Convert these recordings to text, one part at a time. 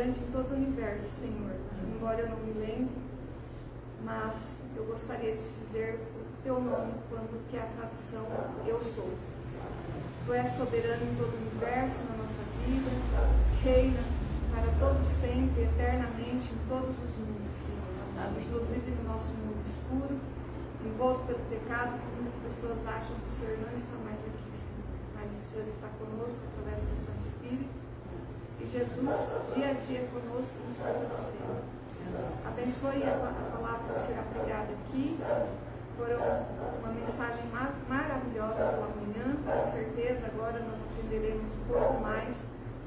grande em todo o universo, Senhor. Embora eu não me lembre, mas eu gostaria de dizer o teu nome quando que é a tradução eu sou. Tu és soberano em todo o universo, na nossa vida, reina para todos sempre, eternamente, em todos os mundos, Senhor. Inclusive no nosso mundo escuro, envolto pelo pecado, que muitas pessoas acham que o Senhor não está mais aqui, Senhor. Mas o Senhor está conosco através do seu Santo Espírito. E Jesus, dia a dia conosco, nos fortalecendo. Abençoe a palavra que será pregada aqui. Foram uma mensagem maravilhosa pela manhã. Com certeza agora nós aprenderemos um pouco mais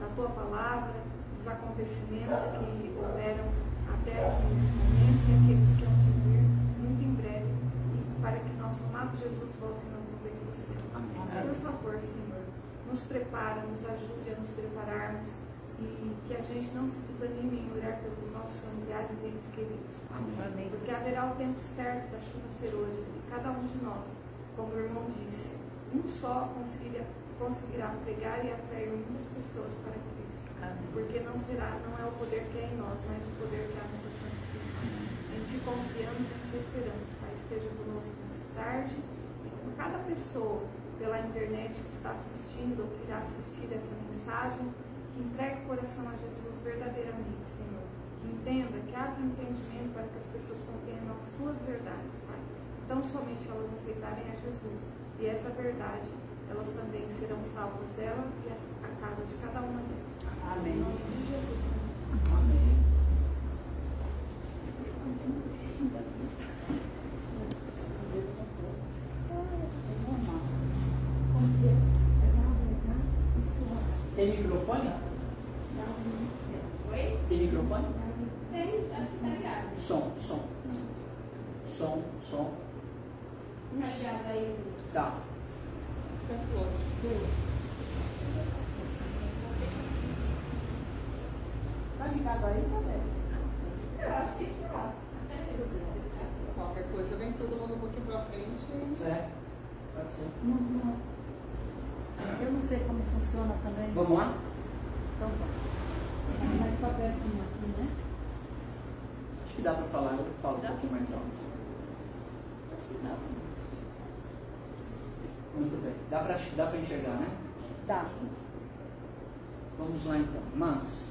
da tua palavra, dos acontecimentos que houveram até aqui nesse momento e aqueles que hão de vir muito em breve, para que nosso amado Jesus volte e nós não veja o céu. Por favor, Senhor, nos prepara, nos ajude a nos prepararmos e que a gente não se desanime em orar pelos nossos familiares e entes queridos. Amém. Porque haverá o tempo certo da chuva ser hoje e cada um de nós, como o irmão disse, um só conseguirá pregar e atrair muitas pessoas para Cristo. Amém. Porque não é o poder que é em nós, mas o poder que há no seu Santo Espírito. Em ti confiamos, em ti esperamos. Pai, esteja conosco nesta tarde e com cada pessoa pela internet que está assistindo ou que irá assistir essa mensagem, que entregue o coração a Jesus verdadeiramente, Senhor. Que entenda, que abra o entendimento para que as pessoas compreendam as tuas verdades, Pai. Então somente elas aceitarem a Jesus e essa verdade, elas também serão salvas, ela e a casa de cada uma delas. Amém. Em nome de Jesus. Amém. Tem microfone? Oi? Tem microfone? Tem, acho que está ligado. Som. Cadeado aí. Tá. Tá ligado aí, Isabel? Eu acho que está. Qualquer coisa, vem todo mundo um pouquinho pra frente. É, pode ser. Não. Eu não sei como funciona também. Vamos lá? Então tá. Mais pra pertinho aqui, né? Acho que dá para falar, eu falo um pouquinho mais alto. Acho que dá. Muito bem. Dá para enxergar, né? Dá. Vamos lá então. Mas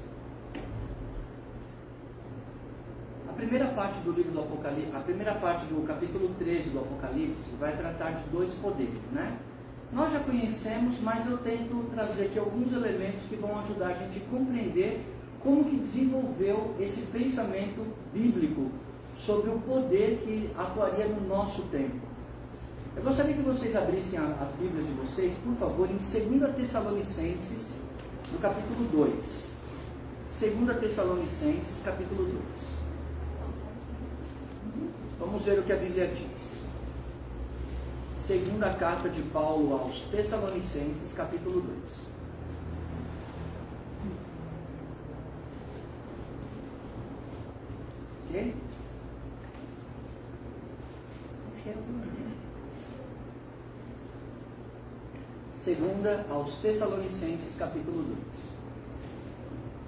a primeira parte do livro do Apocalipse, a primeira parte do capítulo 13 do Apocalipse vai tratar de dois poderes, né? Nós já conhecemos, mas eu tento trazer aqui alguns elementos que vão ajudar a gente a compreender como que desenvolveu esse pensamento bíblico sobre o poder que atuaria no nosso tempo. Eu gostaria que vocês abrissem as Bíblias de vocês, por favor, em 2 Tessalonicenses, no capítulo 2. 2 Tessalonicenses, capítulo 2. Vamos ver o que a Bíblia diz. Segunda carta de Paulo aos Tessalonicenses, capítulo 2. Ok? Segunda aos Tessalonicenses, capítulo 2.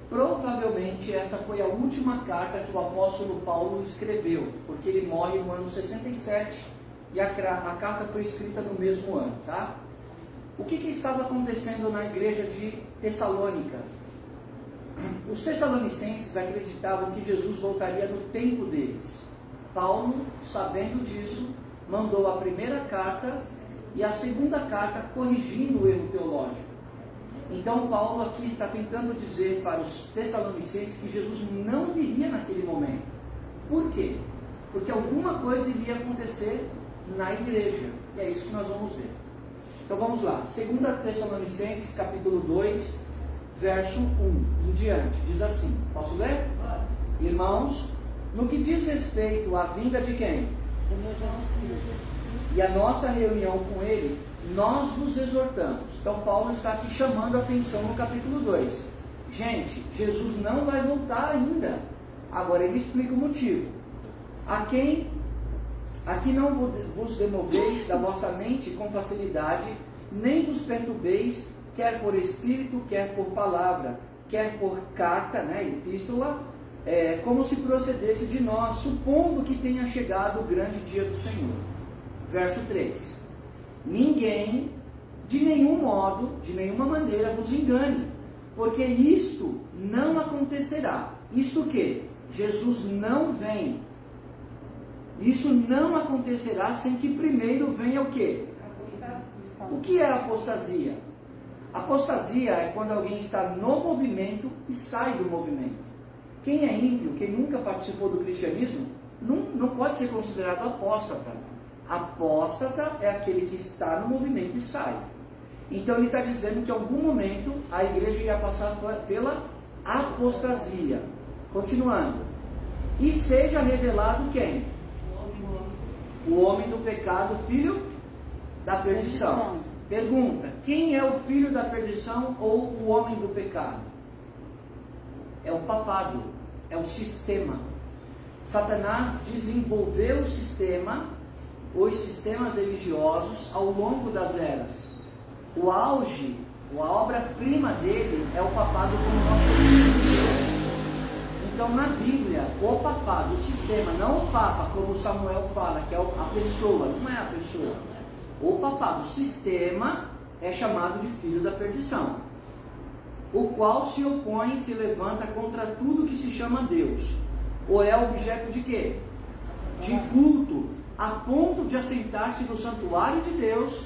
Provavelmente essa foi a última carta que o apóstolo Paulo escreveu, porque ele morre no ano 67 e a carta foi escrita no mesmo ano, tá? O que estava acontecendo na igreja de Tessalônica? Os tessalonicenses acreditavam que Jesus voltaria no tempo deles. Paulo, sabendo disso, mandou a primeira carta e a segunda carta corrigindo o erro teológico. Então Paulo aqui está tentando dizer para os tessalonicenses que Jesus não viria naquele momento. Por quê? Porque alguma coisa iria acontecer na igreja. E é isso que nós vamos ver. Então vamos lá. 2 Tessalonicenses capítulo 2, verso 1 em diante. Diz assim. Posso ler? Irmãos, no que diz respeito à vinda de quem? Senhor Jesus Cristo. E a nossa reunião com ele, nós vos exortamos. Então Paulo está aqui chamando a atenção no capítulo 2. Gente, Jesus não vai voltar ainda. Agora ele explica o motivo. Aqui não vos demoveis da vossa mente com facilidade, nem vos perturbeis, quer por espírito, quer por palavra, quer por carta, né, epístola, como se procedesse de nós, supondo que tenha chegado o grande dia do Senhor. Verso 3. Ninguém, de nenhum modo, de nenhuma maneira vos engane, porque isto não acontecerá. Isto o quê? Jesus não vem. Isso não acontecerá sem que primeiro venha o quê? O que é apostasia? Apostasia é quando alguém está no movimento e sai do movimento. Quem é ímpio, quem nunca participou do cristianismo, não pode ser considerado apóstata. Apóstata é aquele que está no movimento e sai. Então ele está dizendo que em algum momento a igreja ia passar pela apostasia. Continuando. E seja revelado quem? O homem do pecado, filho da perdição. Pergunta, quem é o filho da perdição ou o homem do pecado? É o papado, é o sistema. Satanás desenvolveu o sistema, os sistemas religiosos ao longo das eras. O auge, a obra-prima dele é o papado como nós conhecemos. Então na Bíblia, o papado, o sistema, não o papa, como Samuel fala, que é a pessoa, não é a pessoa. O papado, o sistema, é chamado de filho da perdição, o qual se opõe e se levanta contra tudo que se chama Deus, ou é objeto de quê? De culto, a ponto de assentar-se no santuário de Deus,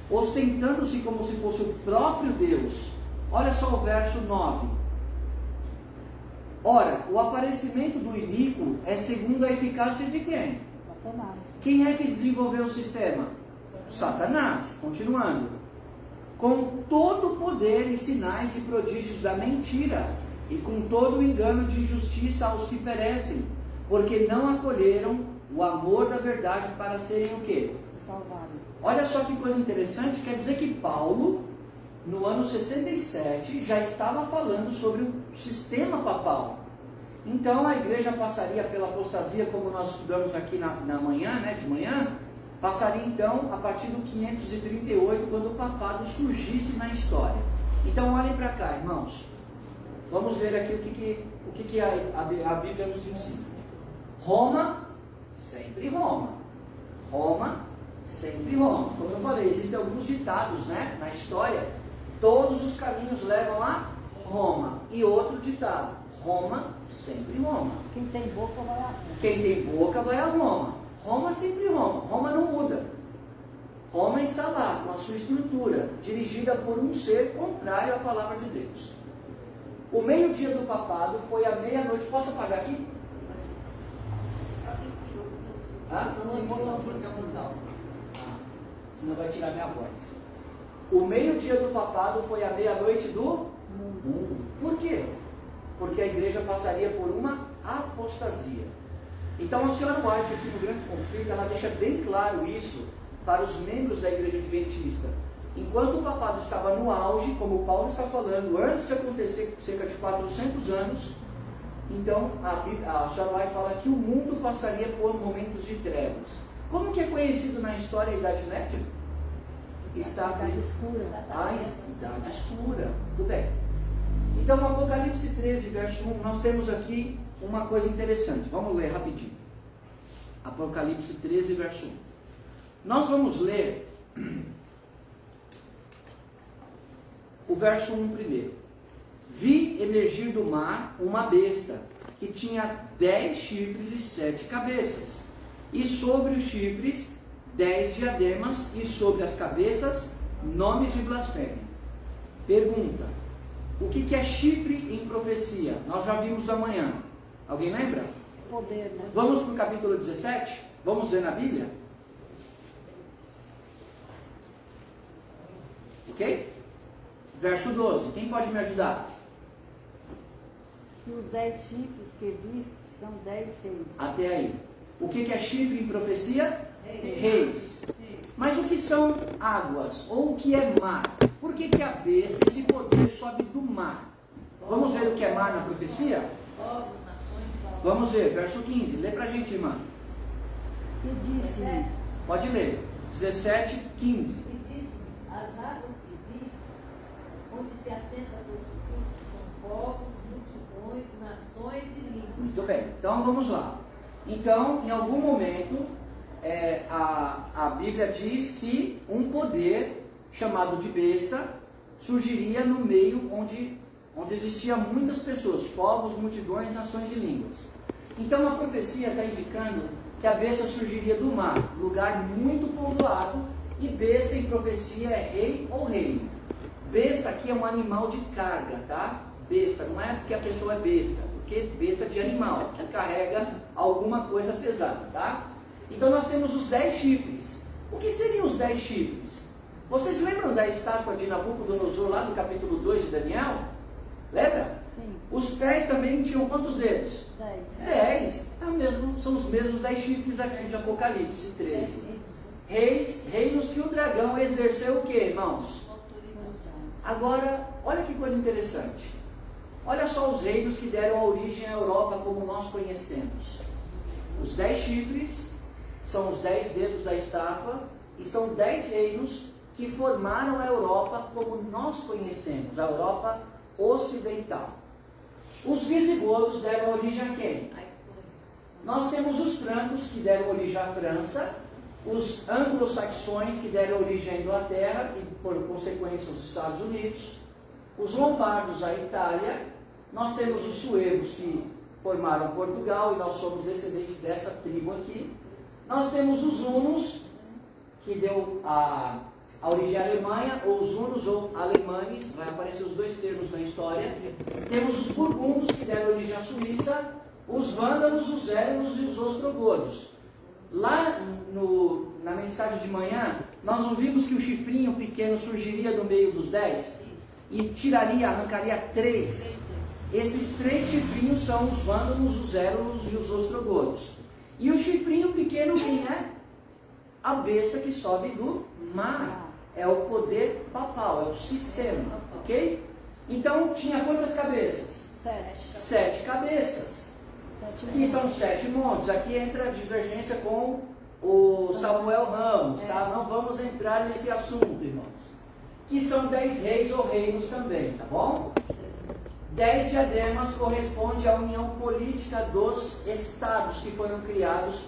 ostentando-se como se fosse o próprio Deus. Olha só o verso 9. Ora, o aparecimento do iníquo é segundo a eficácia de quem? Satanás. Quem é que desenvolveu o sistema? Satanás. Continuando. Com todo o poder e sinais e prodígios da mentira, e com todo o engano de injustiça aos que perecem, porque não acolheram o amor da verdade para serem o quê? Salvaram. Olha só que coisa interessante, quer dizer que Paulo, no ano 67, já estava falando sobre o sistema papal. Então a igreja passaria pela apostasia, como nós estudamos aqui na manhã, né, de manhã, passaria então a partir do 538, quando o papado surgisse na história. Então olhem para cá, irmãos. Vamos ver aqui o que a Bíblia nos ensina. Roma, sempre Roma. Roma, sempre Roma. Como eu falei, existem alguns ditados, né, na história. Todos os caminhos levam a Roma. E outro ditado: Roma, sempre Roma. Quem tem boca vai a Roma. Quem tem boca vai a Roma. Roma, sempre Roma. Roma não muda. Roma está lá, com a sua estrutura, dirigida por um ser contrário à palavra de Deus. O meio-dia do papado foi à meia-noite. Posso apagar aqui? Senão vai tirar minha voz. O meio-dia do papado foi à meia-noite do mundo. Por quê? Porque a igreja passaria por uma apostasia. Então a senhora White, aqui no Grande Conflito, ela deixa bem claro isso para os membros da igreja adventista. Enquanto o papado estava no auge, como Paulo está falando, antes de acontecer cerca de 400 anos, então a senhora White fala que o mundo passaria por momentos de trevas. Como que é conhecido na história a Idade Média? Está a Idade Escura. A Idade Escura. Tudo bem. Então, no Apocalipse 13, verso 1, nós temos aqui uma coisa interessante. Vamos ler rapidinho. Apocalipse 13, verso 1. Nós vamos ler o verso 1 primeiro. Vi emergir do mar uma besta que tinha 10 chifres e 7 cabeças, e sobre os chifres 10 diademas, e sobre as cabeças nomes de blasfêmia. Pergunta: o que é chifre em profecia? Nós já vimos amanhã. Alguém lembra? Poder, né? Vamos para o capítulo 17? Vamos ver na Bíblia? Ok? Verso 12. Quem pode me ajudar? E os 10 chifres que viste são 10 reis. Até aí. O que é chifre em profecia? Reis. Mas o que são águas? Ou o que é mar? Por que a besta, esse poder, sobe do mar? Vamos ver o que é mar na profecia? Vamos ver, verso 15. Lê pra gente, irmã. E disse-me: Pode ler. 17, 15. E disse-me: as águas que viste, onde se assenta todo o que são povos nações e línguas. Muito bem, então vamos lá. Então, em algum momento, a Bíblia diz que um poder chamado de besta surgiria no meio onde existiam muitas pessoas, povos, multidões, nações e línguas. Então a profecia está indicando que a besta surgiria do mar, lugar muito povoado, e besta em profecia é rei ou reino. Besta aqui é um animal de carga, tá? Besta, não é porque a pessoa é besta, porque besta de animal, que carrega alguma coisa pesada, tá? Então nós temos os 10 chifres. O que seriam os 10 chifres? Vocês lembram da estátua de Nabucodonosor lá no capítulo 2 de Daniel? Lembra? Sim. Os pés também tinham quantos dedos? 10. São os mesmos 10 chifres aqui de Apocalipse 13. Reinos que o dragão exerceu o que, irmãos? Agora, olha que coisa interessante. Olha só os reinos que deram origem à Europa como nós conhecemos. Os 10 chifres são os 10 dedos da estátua e são 10 reinos que formaram a Europa como nós conhecemos, a Europa ocidental. Os visigodos deram origem a quem? Nós temos os francos que deram origem à França, os anglo-saxões que deram origem à Inglaterra e por consequência aos Estados Unidos, os lombardos à Itália, nós temos os suevos que formaram Portugal e nós somos descendentes dessa tribo aqui, nós temos os hunos que deu a origem à Alemanha, ou os hunos ou alemães, vai aparecer os dois termos na história, temos os burgundos que deram origem à Suíça, os vândalos, os éramos e os ostrogodos. Lá na mensagem de manhã, nós não vimos que o chifrinho pequeno surgiria do meio dos 10 e arrancaria 3. Esses 3 chifrinhos são os vândalos, os érulos e os ostrogodos. E o chifrinho pequeno quem é? A besta que sobe do mar. É o poder papal, é o sistema, ok? Então tinha quantas cabeças? 7 cabeças. E são 7 montes. Aqui entra a divergência com o Samuel Ramos, tá? Não vamos entrar nesse assunto, irmãos. Que são 10 reis ou reinos também, tá bom? 10 diademas corresponde à união política dos estados que foram criados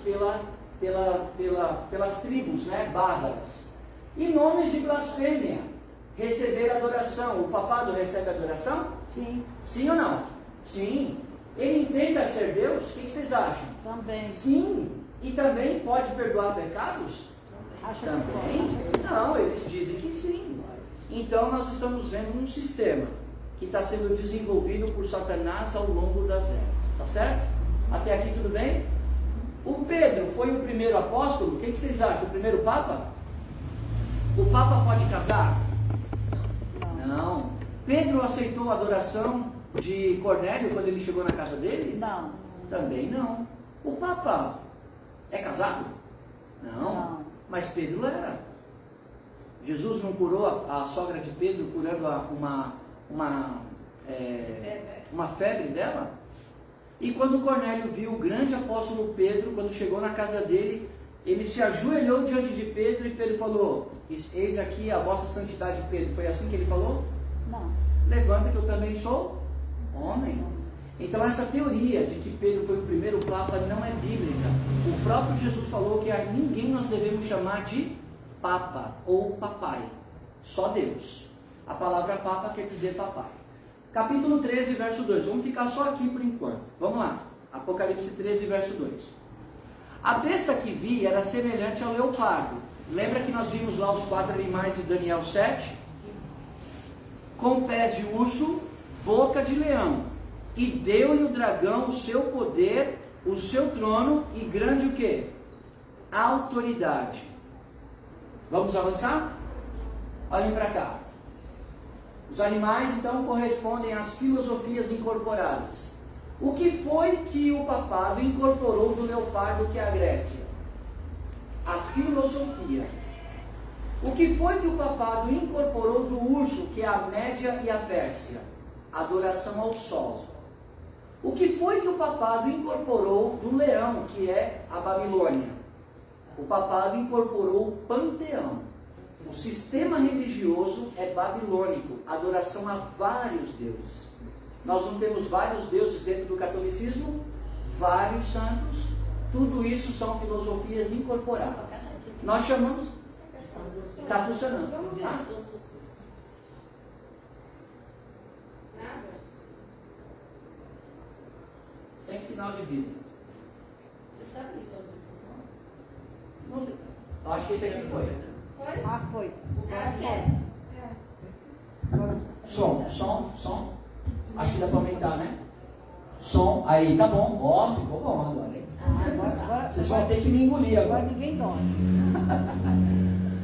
pelas tribos, né, bárbaras. E nomes de blasfêmia, receber adoração. O papado recebe adoração? Sim. Sim ou não? Sim. Ele intenta ser Deus? O que vocês acham? Também. Sim. E também pode perdoar pecados? Acha Também? Não, eles dizem que sim. Então nós estamos vendo um sistema que está sendo desenvolvido por Satanás ao longo das eras. Tá certo? Até aqui tudo bem? O Pedro foi o primeiro apóstolo? O que vocês acham? O primeiro Papa? O Papa pode casar? Não. Pedro aceitou a adoração de Cornélio quando ele chegou na casa dele? Não. Também não. O Papa é casado? Não. Mas Pedro era. Jesus não curou a sogra de Pedro curando uma febre dela? E quando Cornélio viu o grande apóstolo Pedro, quando chegou na casa dele, ele se ajoelhou diante de Pedro e Pedro falou: eis aqui a vossa santidade, Pedro. Foi assim que ele falou? Não. Levanta que eu também sou homem. Então essa teoria de que Pedro foi o primeiro Papa não é bíblica. O próprio Jesus falou que a ninguém nós devemos chamar de Papa ou Papai. Só Deus. A palavra Papa quer dizer Papai. Capítulo 13, verso 2. Vamos ficar só aqui por enquanto. Vamos lá. Apocalipse 13, verso 2. A besta que vi era semelhante ao leopardo. Lembra que nós vimos lá os 4 animais de Daniel 7? Com pés de urso, boca de leão. E deu-lhe o dragão o seu poder, o seu trono e grande o quê? Autoridade. Vamos avançar? Olhem para cá. Os animais então correspondem às filosofias incorporadas. O que foi que o papado incorporou do leopardo, que é a Grécia? A filosofia. O que foi que o papado incorporou do urso, que é a Média e a Pérsia? Adoração ao sol. O que foi que o papado incorporou do leão, que é a Babilônia? O papado incorporou o panteão. O sistema religioso é babilônico, adoração a vários deuses. Nós não temos vários deuses dentro do catolicismo, vários santos, tudo isso são filosofias incorporadas. Nós chamamos, está funcionando, tá? Nada? Sem sinal de vida. Você sabe de todo. Eu acho que esse aqui foi. Foi? Ah, foi. Acho que é. Som. Acho que dá para aumentar, né? Som, aí tá bom. Ó, ficou bom agora, hein? Agora Vocês vão ter que me engolir agora. ninguém dorme.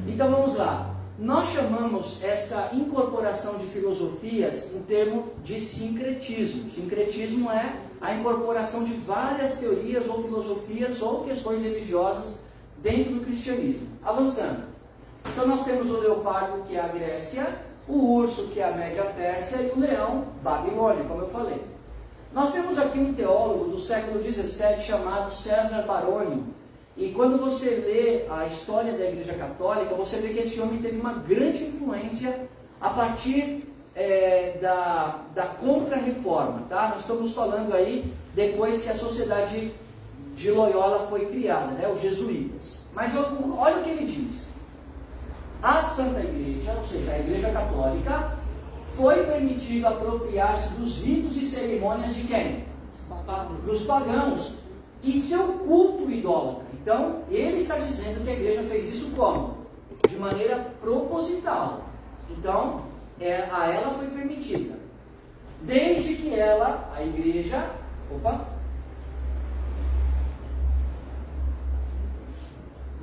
Então vamos lá. Nós chamamos essa incorporação de filosofias em termo de sincretismo. Sincretismo é a incorporação de várias teorias ou filosofias ou questões religiosas dentro do cristianismo. Avançando. Então nós temos o leopardo, que é a Grécia, o urso, que é a Média Pérsia, e o leão, Babilônia, como eu falei. Nós temos aqui um teólogo do século XVII chamado César Barônio. E quando você lê a história da Igreja Católica, você vê que esse homem teve uma grande influência a partir da Contra-Reforma. Tá? Nós estamos falando aí depois que a Sociedade de Loyola foi criada, né? Os jesuítas. Mas olha o que ele diz. A Santa Igreja, ou seja, a Igreja Católica, foi permitido apropriar-se dos ritos e cerimônias de quem? Dos pagãos. E seu culto idólatra. Então, ele está dizendo que a igreja fez isso como? De maneira proposital. Então, a ela foi permitida. Desde que ela, a igreja,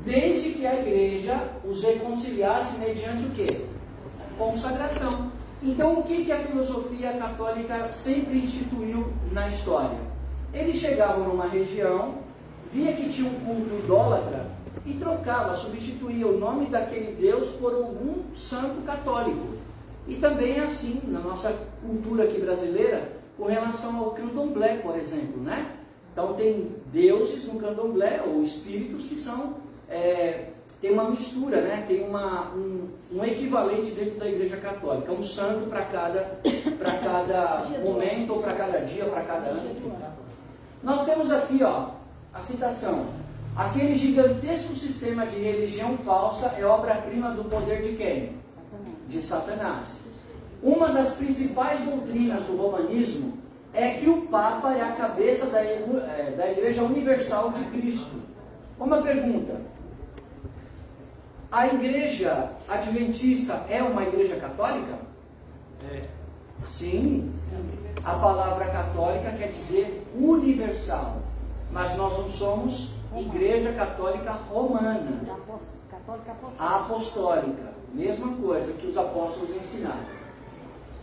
desde que a igreja os reconciliasse mediante o quê? Consagração. Então, o que a filosofia católica sempre instituiu na história? Eles chegavam numa região, via que tinha um culto idólatra e trocava, substituía o nome daquele Deus por algum santo católico. E também é assim na nossa cultura aqui brasileira, com relação ao candomblé, por exemplo, né? Então tem deuses no candomblé, ou espíritos que são, tem uma mistura, né? Tem um equivalente dentro da Igreja Católica, um santo para cada momento, ou para cada dia, ou para cada ano, enfim. Nós temos aqui, ó, a citação. Aquele gigantesco sistema de religião falsa é obra-prima do poder de quem? De Satanás. Uma das principais doutrinas do romanismo é que o Papa é a cabeça da Igreja Universal de Cristo. Uma pergunta. A Igreja Adventista é uma igreja católica? Sim. A palavra católica quer dizer universal. Mas nós não somos Igreja Católica Romana. Católica Apostólica. Mesma coisa que os apóstolos ensinaram.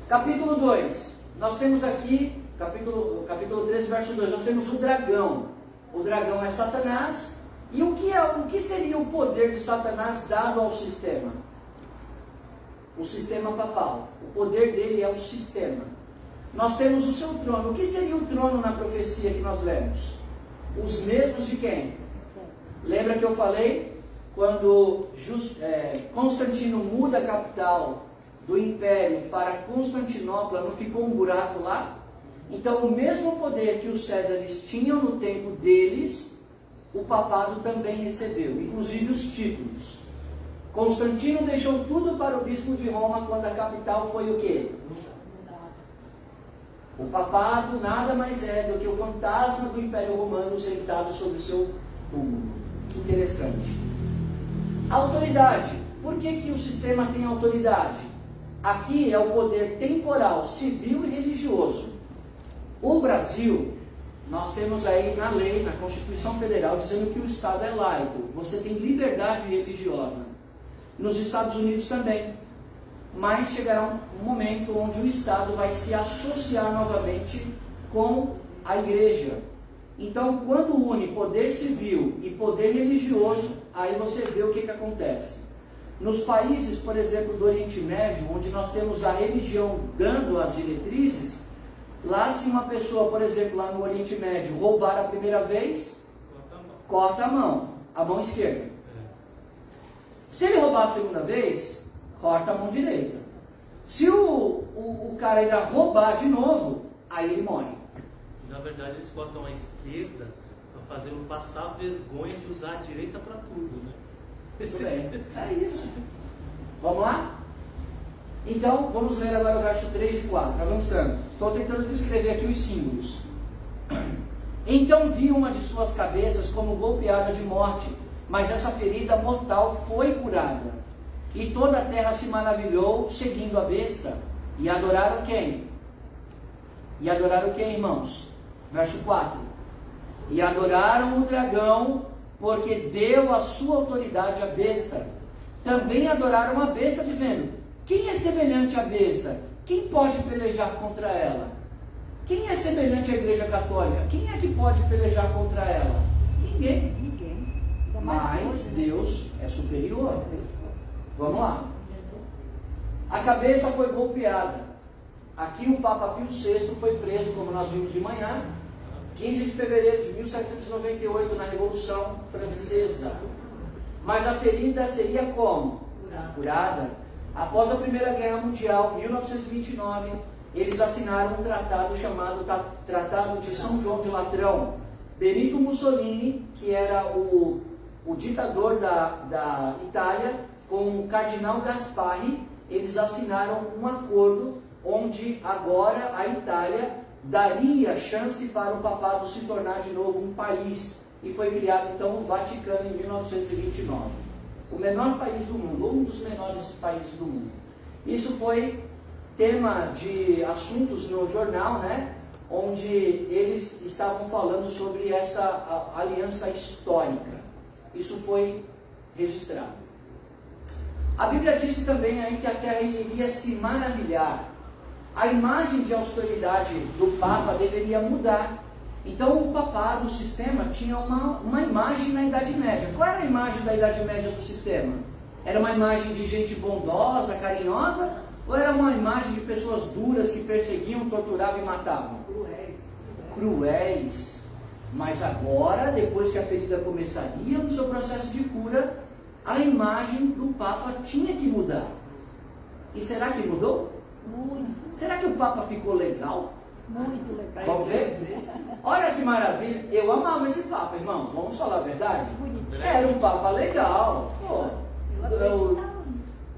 Capítulo 2. Nós temos aqui, capítulo 3, verso 2, nós temos o dragão. O dragão é Satanás. E o que seria o poder de Satanás dado ao sistema? O sistema papal. O poder dele é o sistema. Nós temos o seu trono. O que seria o trono na profecia que nós lemos? Os mesmos de quem? Lembra que eu falei? Quando Constantino muda a capital do império para Constantinopla, não ficou um buraco lá? Então o mesmo poder que os Césares tinham no tempo deles, o papado também recebeu, inclusive os títulos. Constantino deixou tudo para o bispo de Roma quando a capital foi o quê? O papado nada mais é do que o fantasma do Império Romano sentado sobre o seu túmulo. Interessante. Autoridade. Por que o sistema tem autoridade? Aqui é o poder temporal, civil e religioso. O Brasil, nós temos aí na lei, na Constituição Federal, dizendo que o Estado é laico. Você tem liberdade religiosa. Nos Estados Unidos também. Mas chegará um momento onde o Estado vai se associar novamente com a Igreja. Então, quando une poder civil e poder religioso, aí você vê o que acontece. Nos países, por exemplo, do Oriente Médio, onde nós temos a religião dando as diretrizes, lá se uma pessoa, por exemplo, lá no Oriente Médio, roubar a primeira vez, corta a mão esquerda. Se ele roubar a segunda vez, corta a mão direita. Se o cara ainda roubar de novo, aí ele morre. Na verdade, eles botam a esquerda para fazê-lo passar vergonha de usar a direita para tudo, né? Muito bem, é isso. Vamos lá? Então, vamos ler agora o verso 3 e 4, avançando. Estou tentando descrever aqui os símbolos. Então vi uma de suas cabeças como golpeada de morte, mas essa ferida mortal foi curada. E toda a terra se maravilhou, seguindo a besta. E adoraram quem? E adoraram quem, irmãos? Verso 4. E adoraram o dragão, porque deu a sua autoridade à besta. Também adoraram a besta, dizendo: quem é semelhante à besta? Quem pode pelejar contra ela? Quem é semelhante à Igreja Católica? Quem é que pode pelejar contra ela? Ninguém. Ninguém. Ainda mais Mas hoje, né? Deus é superior. Vamos lá. A cabeça foi golpeada. Aqui o Papa Pio VI foi preso, como nós vimos de manhã, 15 de fevereiro de 1798, na Revolução Francesa. Mas a ferida seria como? Curada. Após a Primeira Guerra Mundial, 1929, eles assinaram um tratado chamado Tratado de São João de Latrão. Benito Mussolini, que era o ditador da Itália, com o Cardinal Gasparri, eles assinaram um acordo onde agora a Itália daria chance para o papado se tornar de novo um país. E foi criado então o Vaticano em 1929. O menor país do mundo, um dos menores países do mundo. Isso foi tema de assuntos no jornal, né? Onde eles estavam falando sobre essa aliança histórica. Isso foi registrado. A Bíblia disse também aí que a terra iria se maravilhar. A imagem de austeridade do Papa deveria mudar. Então o papado, o sistema, tinha uma imagem na Idade Média. Qual era a imagem da Idade Média do sistema? Era uma imagem de gente bondosa, carinhosa? Ou era uma imagem de pessoas duras que perseguiam, torturavam e matavam? Cruéis. Mas agora, depois que a ferida começaria no seu processo de cura, a imagem do Papa tinha que mudar. E será que mudou? Muito, Será que o Papa ficou legal? muito legal. Vamos ver? Olha que maravilha. Eu amava esse Papa, irmãos. Vamos falar a verdade? Bonitinho. Era um Papa legal. Pô, o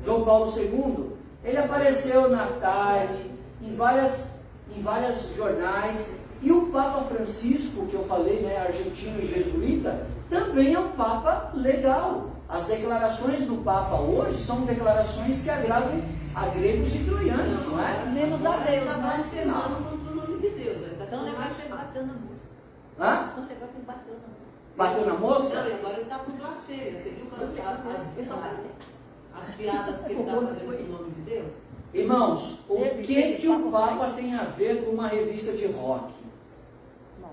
João Paulo II, ele apareceu na Time, em várias jornais. E o Papa Francisco, que eu falei, né, argentino e jesuíta, também é um Papa legal. As declarações do Papa hoje são declarações que agradam a gregos e troianos, não é? Menos a Deus, Está né? blasfemando contra o nome de Deus. Ele tá Então, com legal raiva. que ele bateu na moça. Hã? Então, legal que ele bateu na moça. Bateu na mosca? Não, e agora ele está por blasfêmia. Você viu Eu só falei. as piadas que ele está fazendo com o nome de Deus? Irmãos, o que o Papa tem a ver com uma revista de rock?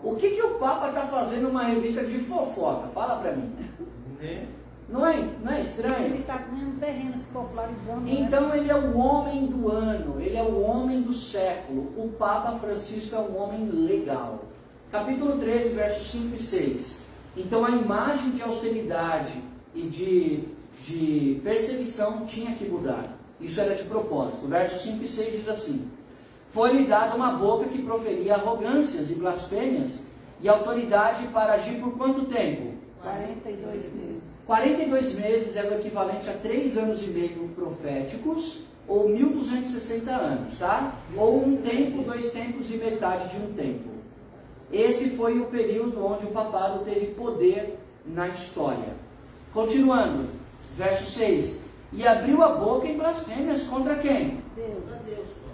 O que o Papa está fazendo numa revista de fofoca? Fala para mim. Né? Não é estranho? Ele está com um terreno se popularizando. Então ele é o homem do ano, ele é o homem do século. O Papa Francisco é um homem legal. Capítulo 13, versos 5 e 6. Então a imagem de austeridade e de perseguição tinha que mudar. Isso era de propósito. Versos 5 e 6 diz assim: foi-lhe dada uma boca que proferia arrogâncias e blasfêmias, e autoridade para agir por quanto tempo? 42 meses. 42 meses é o equivalente a 3 anos e meio proféticos, ou 1260 anos, tá? Ou um tempo, 2 tempos e metade de um tempo. Esse foi o período onde o papado teve poder na história. Continuando, verso 6. E abriu a boca em blasfêmias contra quem? Deus,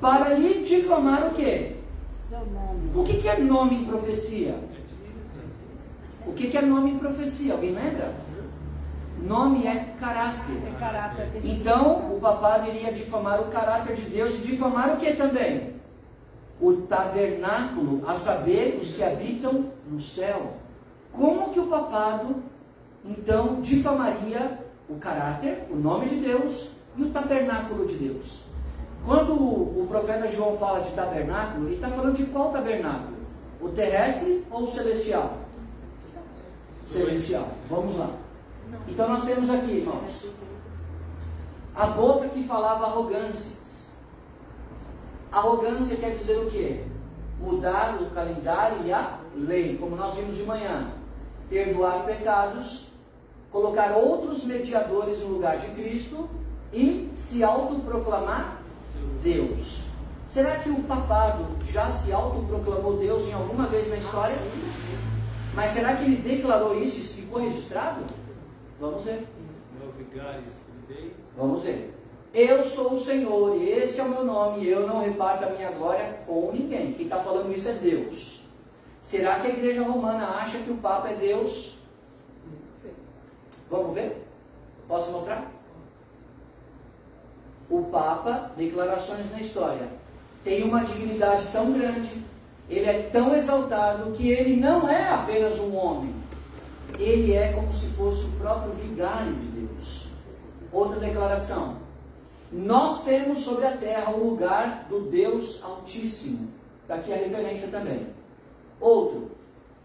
Para lhe difamar o quê? seu nome. O que é nome em profecia? O que é nome em profecia? Alguém lembra? Nome é caráter. É caráter dele. Então, o papado iria difamar o caráter de Deus e difamar o que também? O tabernáculo, a saber, os que habitam no céu. Como que o papado, então, difamaria o caráter, o nome de Deus e o tabernáculo de Deus? Quando o profeta João fala de tabernáculo, ele está falando de qual tabernáculo? O terrestre ou o celestial? Celestial. Vamos lá. Então nós temos aqui, irmãos, a boca que falava arrogâncias. Arrogância quer dizer o quê? mudar o calendário e a lei, como nós vimos de manhã. Perdoar pecados, colocar outros mediadores no lugar de Cristo e se autoproclamar Deus. Será que o papado já se autoproclamou Deus em alguma vez na história? Mas será que ele declarou isso e isso ficou registrado? Vamos ver. Meu vigário, escudei. Vamos ver. Eu sou o Senhor, e este é o meu nome, e eu não reparto a minha glória com ninguém. Quem está falando isso é Deus. Será que a igreja romana acha que o Papa é Deus? Sim. Vamos ver? Posso mostrar? O Papa, declarações na história, tem uma dignidade tão grande, ele é tão exaltado, que ele não é apenas um homem. Ele é como se fosse o próprio vigário de Deus. Outra declaração. Nós temos sobre a terra o lugar do Deus Altíssimo. Está aqui a referência também. Outro.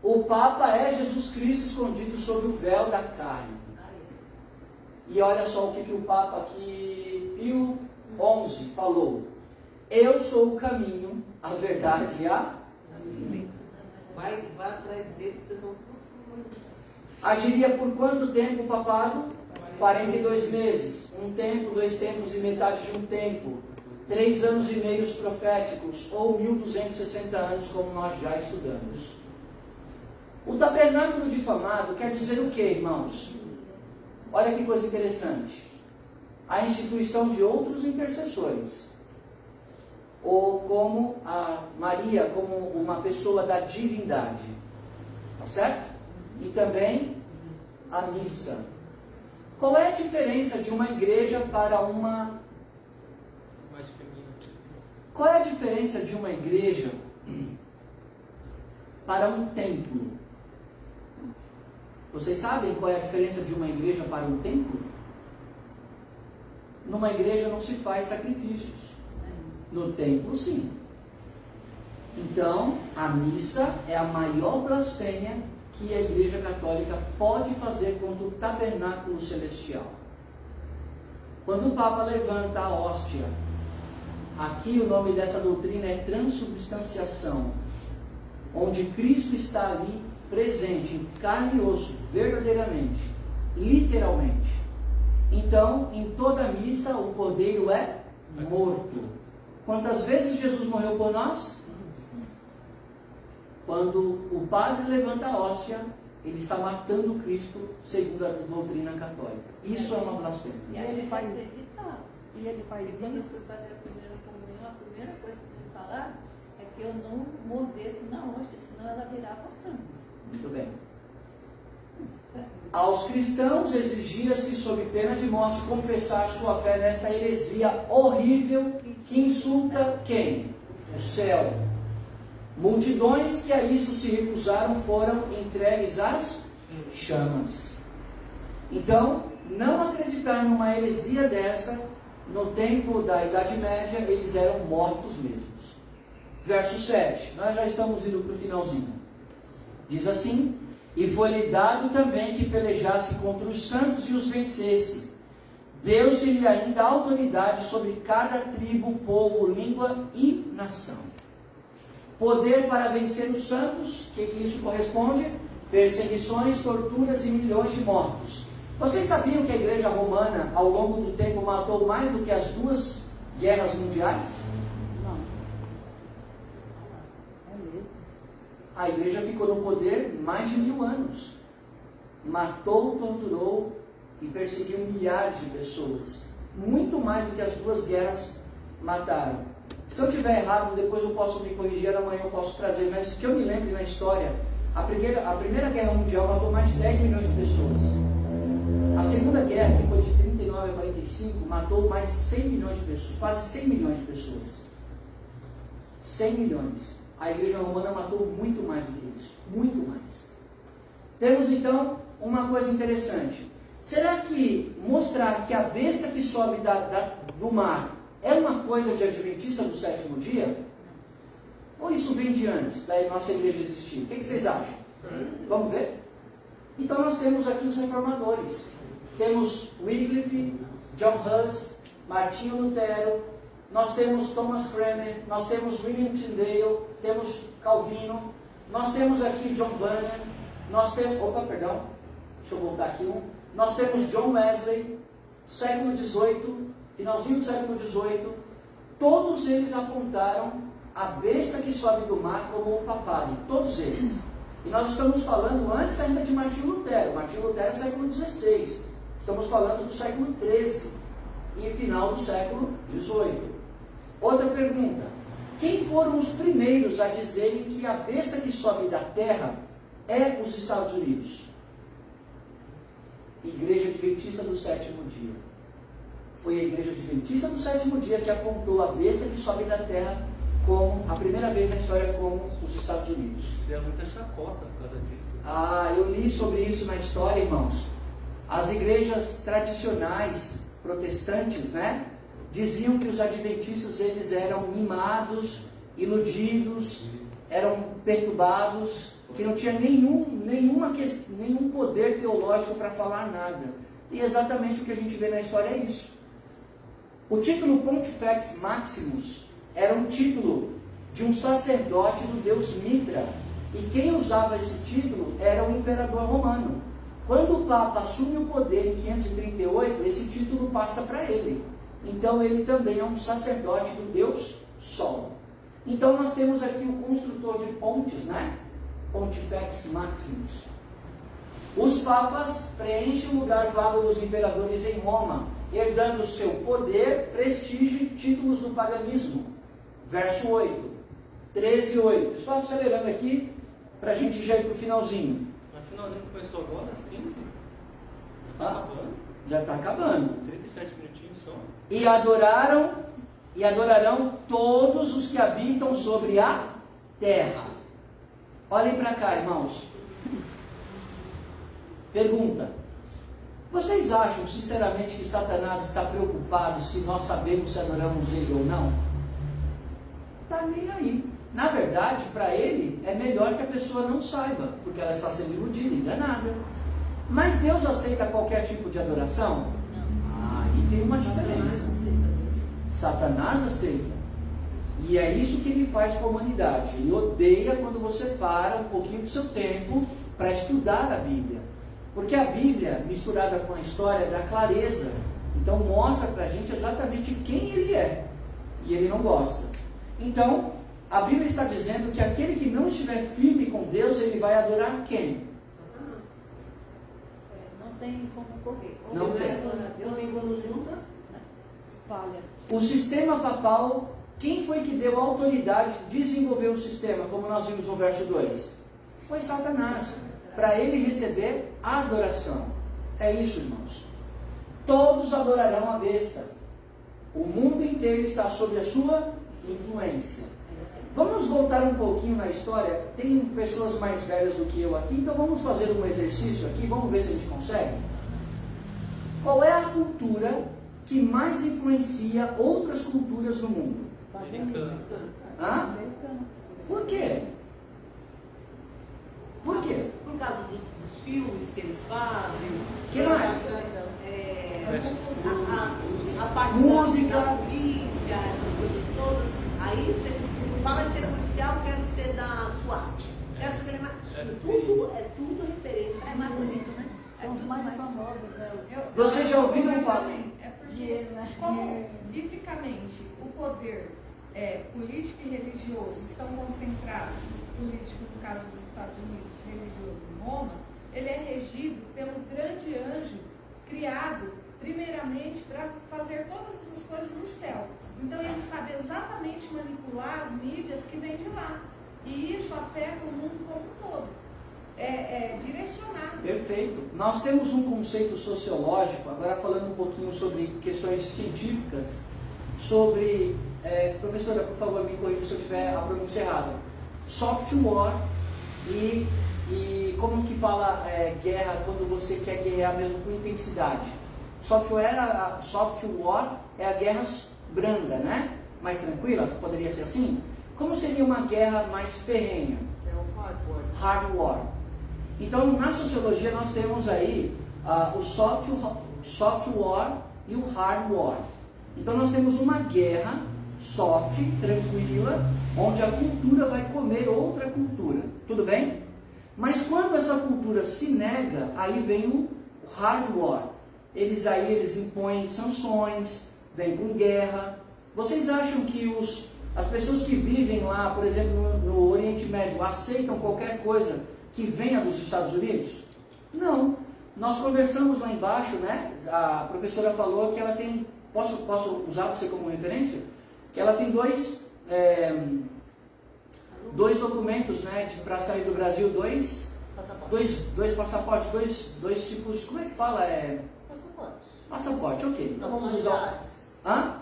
O Papa é Jesus Cristo escondido sob o véu da carne. E olha só o que o Papa aqui, Pio XI, falou. Eu sou o caminho, a verdade e a... Vai atrás dele, vocês vão tudo. Agiria por quanto tempo o papado? 42 meses, um tempo, 2 tempos e metade de um tempo, 3 anos e meios proféticos, ou 1260 anos, como nós já estudamos. O tabernáculo difamado quer dizer o que, irmãos? Olha que coisa interessante. A instituição de outros intercessores, ou como a Maria, como uma pessoa da divindade, tá certo? E também a missa. Qual é a diferença de uma igreja para uma... Mais feminino. Qual é a diferença de uma igreja para um templo? Vocês sabem qual é a diferença de uma igreja para um templo? Numa igreja não se faz sacrifícios. No templo, sim. Então, a missa é a maior blasfêmia que a Igreja Católica pode fazer contra o tabernáculo celestial. Quando o Papa levanta a hóstia, aqui o nome dessa doutrina é transubstanciação, onde Cristo está ali presente, em carne e osso, verdadeiramente, literalmente. Então, em toda missa, o cordeiro é morto. Quantas vezes Jesus morreu por nós? Quando o padre levanta a hóstia, ele está matando Cristo segundo a doutrina católica. Isso é uma blasfêmia. E a gente acredita. E ele faz E quando eu isso. fui fazer a primeira comunhão, a primeira coisa que eu fui falar é que eu não mordesse na hóstia, senão ela virava sangue. Muito bem. Aos cristãos exigia-se, sob pena de morte, confessar sua fé nesta heresia horrível que insulta quem? O céu. Multidões que a isso se recusaram foram entregues às chamas. Então, não acreditar numa heresia dessa, no tempo da Idade Média, eles eram mortos mesmos. Verso 7, nós já estamos indo para o finalzinho. Diz assim: e foi-lhe dado também que pelejasse contra os santos e os vencesse. Deu-se-lhe ainda autoridade sobre cada tribo, povo, língua e nação. Poder para vencer os santos, o que isso corresponde? Perseguições, torturas e milhões de mortos. Vocês sabiam que a igreja romana, ao longo do tempo, matou mais do que as 2 guerras mundiais? Não. É mesmo. A igreja ficou no poder mais de 1000 anos. Matou, torturou e perseguiu milhares de pessoas. Muito mais do que as 2 guerras mataram. Se eu estiver errado, depois eu posso me corrigir, amanhã eu posso trazer, mas que eu me lembre na história, a primeira guerra mundial matou mais de 10 milhões de pessoas. A segunda guerra, que foi de 39 a 45, matou mais de 100 milhões de pessoas, quase 100 milhões de pessoas. 100 milhões. A igreja romana matou muito mais do que isso, muito mais. Temos então uma coisa interessante. Será que mostrar que a besta que sobe do mar é uma coisa de adventista do 7º dia? Ou isso vem de antes da nossa igreja existir? O que vocês acham? Vamos ver? Então nós temos aqui os reformadores. Temos Wycliffe, John Hus, Martinho Lutero, nós temos Thomas Cranmer, nós temos William Tyndale, temos Calvino, nós temos aqui John Bunyan, nós temos, deixa eu voltar aqui nós temos John Wesley, século XVIII, finalzinho do século XVIII, todos eles apontaram a besta que sobe do mar como o papado, todos eles. E nós estamos falando antes ainda de Martinho Lutero. Martinho Lutero é século XVI. Estamos falando do século XIII e final do século XVIII. Outra pergunta. Quem foram os primeiros a dizerem que a besta que sobe da terra é os Estados Unidos? Igreja Adventista do Sétimo Dia. Foi a Igreja Adventista do Sétimo Dia que apontou a besta que sobe da terra como, a primeira vez na história, como os Estados Unidos. Tiveram muita chacota por causa disso. Eu li sobre isso na história, irmãos. As igrejas tradicionais protestantes, né, diziam que os adventistas eles eram mimados, iludidos, eram perturbados, que não tinha nenhum poder teológico para falar nada. E exatamente o que a gente vê na história é isso. O título Pontifex Maximus era um título de um sacerdote do deus Mitra. E quem usava esse título era o imperador romano. Quando o Papa assume o poder em 538, esse título passa para ele. Então ele também é um sacerdote do deus Sol. Então nós temos aqui o construtor de pontes, né? Pontifex Maximus. Os papas preenchem o lugar vago dos imperadores em Roma, herdando seu poder, prestígio e títulos do paganismo. Verso 8, 13:8. Estou acelerando aqui para a gente já ir para o finalzinho. Mas o finalzinho começou agora, às 15? Já está acabando. 37 minutinhos só. E adorarão todos os que habitam sobre a terra. Olhem para cá, irmãos. Pergunta. Vocês acham sinceramente que Satanás está preocupado se nós sabemos se adoramos ele ou não? Está nem aí. Na verdade, para ele, é melhor que a pessoa não saiba, porque ela está sendo iludida, enganada. Mas Deus aceita qualquer tipo de adoração? Aí tem uma diferença. Satanás aceita. E é isso que ele faz com a humanidade. Ele odeia quando você para um pouquinho do seu tempo para estudar a Bíblia. Porque a Bíblia, misturada com a história, dá clareza. Então mostra para a gente exatamente quem ele é. E ele não gosta. Então, a Bíblia está dizendo que aquele que não estiver firme com Deus, ele vai adorar quem? Não tem como correr. Não tem. Deus espalha. O sistema papal, quem foi que deu autoridade de desenvolver o sistema, como nós vimos no verso 2? Foi Satanás, para ele receber a adoração. É isso, irmãos. Todos adorarão a besta. O mundo inteiro está sob a sua influência. Vamos voltar um pouquinho na história. Tem pessoas mais velhas do que eu aqui, então vamos fazer um exercício aqui, vamos ver se a gente consegue. Qual é a cultura que mais influencia outras culturas no mundo? Por quê? Por quê? Por causa dos filmes que eles fazem. Que mais? A parte música. Da polícia, essas coisas todas. Aí você fala de ser policial, quero ser da SWAT. Quero ser é tudo referência. É mais bonito, né? São os mais famosos, né? Vocês já ouviram falar? É porque, como biblicamente o poder político e religioso estão concentrados, político no caso dos Estados Unidos, religioso em Roma, ele é regido pelo grande anjo criado primeiramente para fazer todas essas coisas no céu. Então ele sabe exatamente manipular as mídias que vêm de lá. E isso afeta o mundo como um todo. É direcionado. Perfeito. Nós temos um conceito sociológico, agora falando um pouquinho sobre questões científicas, sobre, professora, por favor, me corrija se eu tiver a pronúncia errada. Soft war e como que fala guerra quando você quer guerrear mesmo com intensidade. Soft war é a guerra branda, né? Mais tranquila, poderia ser assim? Como seria uma guerra mais ferrenha? É o Hard war. Então, na sociologia, nós temos aí o soft war e o hard war. Então, nós temos uma guerra soft, tranquila, onde a cultura vai comer outra cultura. Tudo bem? Mas quando essa cultura se nega, aí vem o hard war. Eles impõem sanções, vêm com guerra. Vocês acham que as pessoas que vivem lá, por exemplo, no Oriente Médio, aceitam qualquer coisa que venha dos Estados Unidos? Não. Nós conversamos lá embaixo, né? A professora falou que ela tem, posso usar você como referência? Que ela tem dois documentos, né? Para sair do Brasil, dois passaportes, dois tipos, como é que fala? Passaporte, ok. Então vamos usar.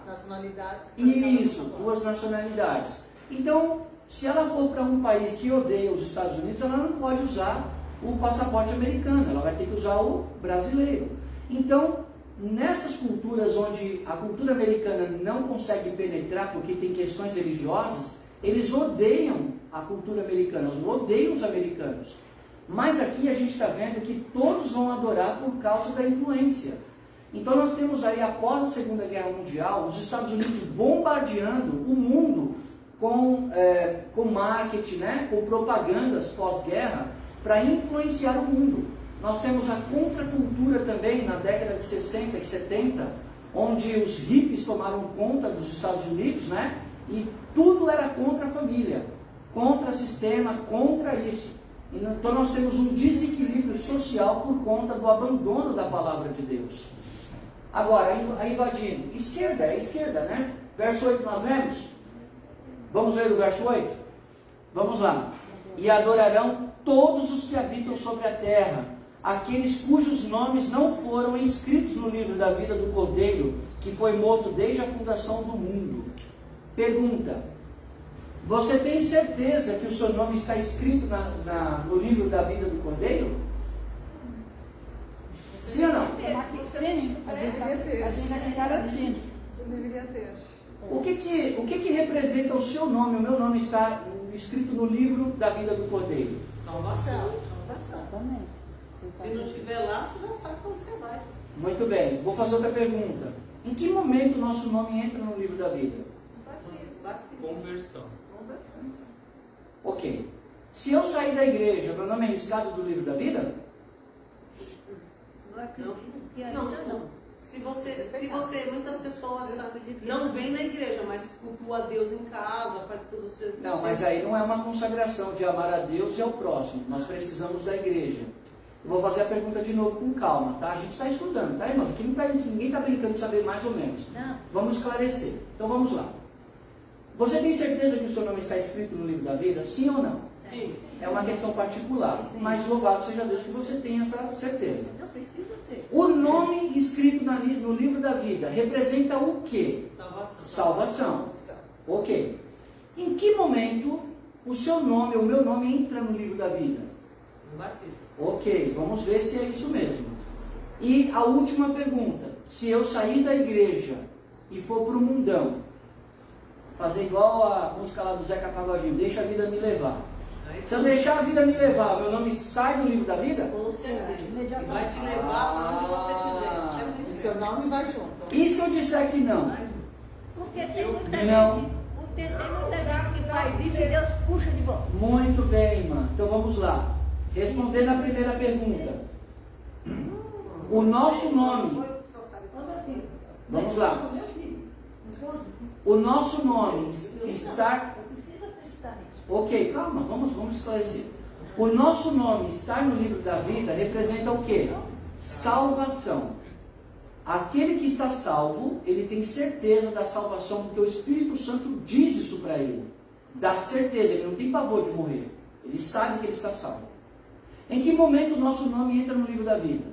Nacionalidades. Isso, 2 nacionalidades. Então, se ela for para um país que odeia os Estados Unidos, ela não pode usar o passaporte americano, ela vai ter que usar o brasileiro. Então, nessas culturas onde a cultura americana não consegue penetrar porque tem questões religiosas, eles odeiam a cultura americana, eles odeiam os americanos. Mas aqui a gente está vendo que todos vão adorar por causa da influência. Então nós temos aí, após a Segunda Guerra Mundial, os Estados Unidos bombardeando o mundo com marketing, né, com propagandas pós-guerra, para influenciar o mundo. Nós temos a contracultura também na década de 60 e 70, onde os hippies tomaram conta dos Estados Unidos, né, e tudo era contra a família, contra o sistema, contra isso. Então nós temos um desequilíbrio social por conta do abandono da palavra de Deus. Agora, invadindo. Esquerda, é esquerda, né? Verso 8 nós lemos? Vamos ler o verso 8? Vamos lá. E adorarão todos os que habitam sobre a terra, aqueles cujos nomes não foram inscritos no livro da vida do Cordeiro, que foi morto desde a fundação do mundo. Pergunta: você tem certeza que o seu nome está escrito no livro da vida do Cordeiro? Sim ou não? Sim, a gente vai tentar garotinho. Você deveria ter. O que representa o seu nome? O meu nome está escrito no livro da vida do Cordeiro. Salvação. Exatamente. Se não estiver lá, você já sabe quando você vai. Muito bem, vou fazer outra pergunta. Em que momento o nosso nome entra no livro da vida? Conversão. Ok. Se eu sair da igreja, meu nome é riscado do livro da vida? Eu acredito que ainda Não. Se você, muitas pessoas não vêm na igreja, mas cultua a Deus em casa, faz tudo o seu. Não, mas aí não é uma consagração de amar a Deus e ao próximo. Nós precisamos da igreja. Eu vou fazer a pergunta de novo com calma, tá? A gente está estudando, tá, irmãos? Aqui ninguém está brincando de saber mais ou menos. Não. Vamos esclarecer. Então vamos lá. Você tem certeza que o seu nome está escrito no livro da vida? Sim ou não? Sim. É uma questão particular, mas louvado seja Deus que você tem essa certeza. Não precisa ter. O nome escrito no livro da vida representa o quê? Salvação. Salvação. Ok. Em que momento o seu nome, o meu nome entra no livro da vida? No batismo. Ok, vamos ver se é isso mesmo. E a última pergunta: se eu sair da igreja e for para o mundão, fazer igual a música lá do Zeca Pagodinho, deixa a vida me levar. Se eu deixar a vida me levar, meu nome sai do livro da vida? Com certeza. Vai te levar para onde você quiser. O seu nome vai junto. E se eu disser que não? Porque tem muita Não. gente. Tem muita gente que faz isso e Deus puxa de volta. Muito bem, irmã. Então vamos lá. Respondendo a primeira pergunta. O nosso nome. Vamos lá. O nosso nome está... Eu preciso acreditar nisso. Ok, calma, vamos esclarecer. O nosso nome estar no livro da vida representa o quê? Salvação. Aquele que está salvo, ele tem certeza da salvação, porque o Espírito Santo diz isso para ele. Dá certeza, ele não tem pavor de morrer. Ele sabe que ele está salvo. Em que momento o nosso nome entra no livro da vida?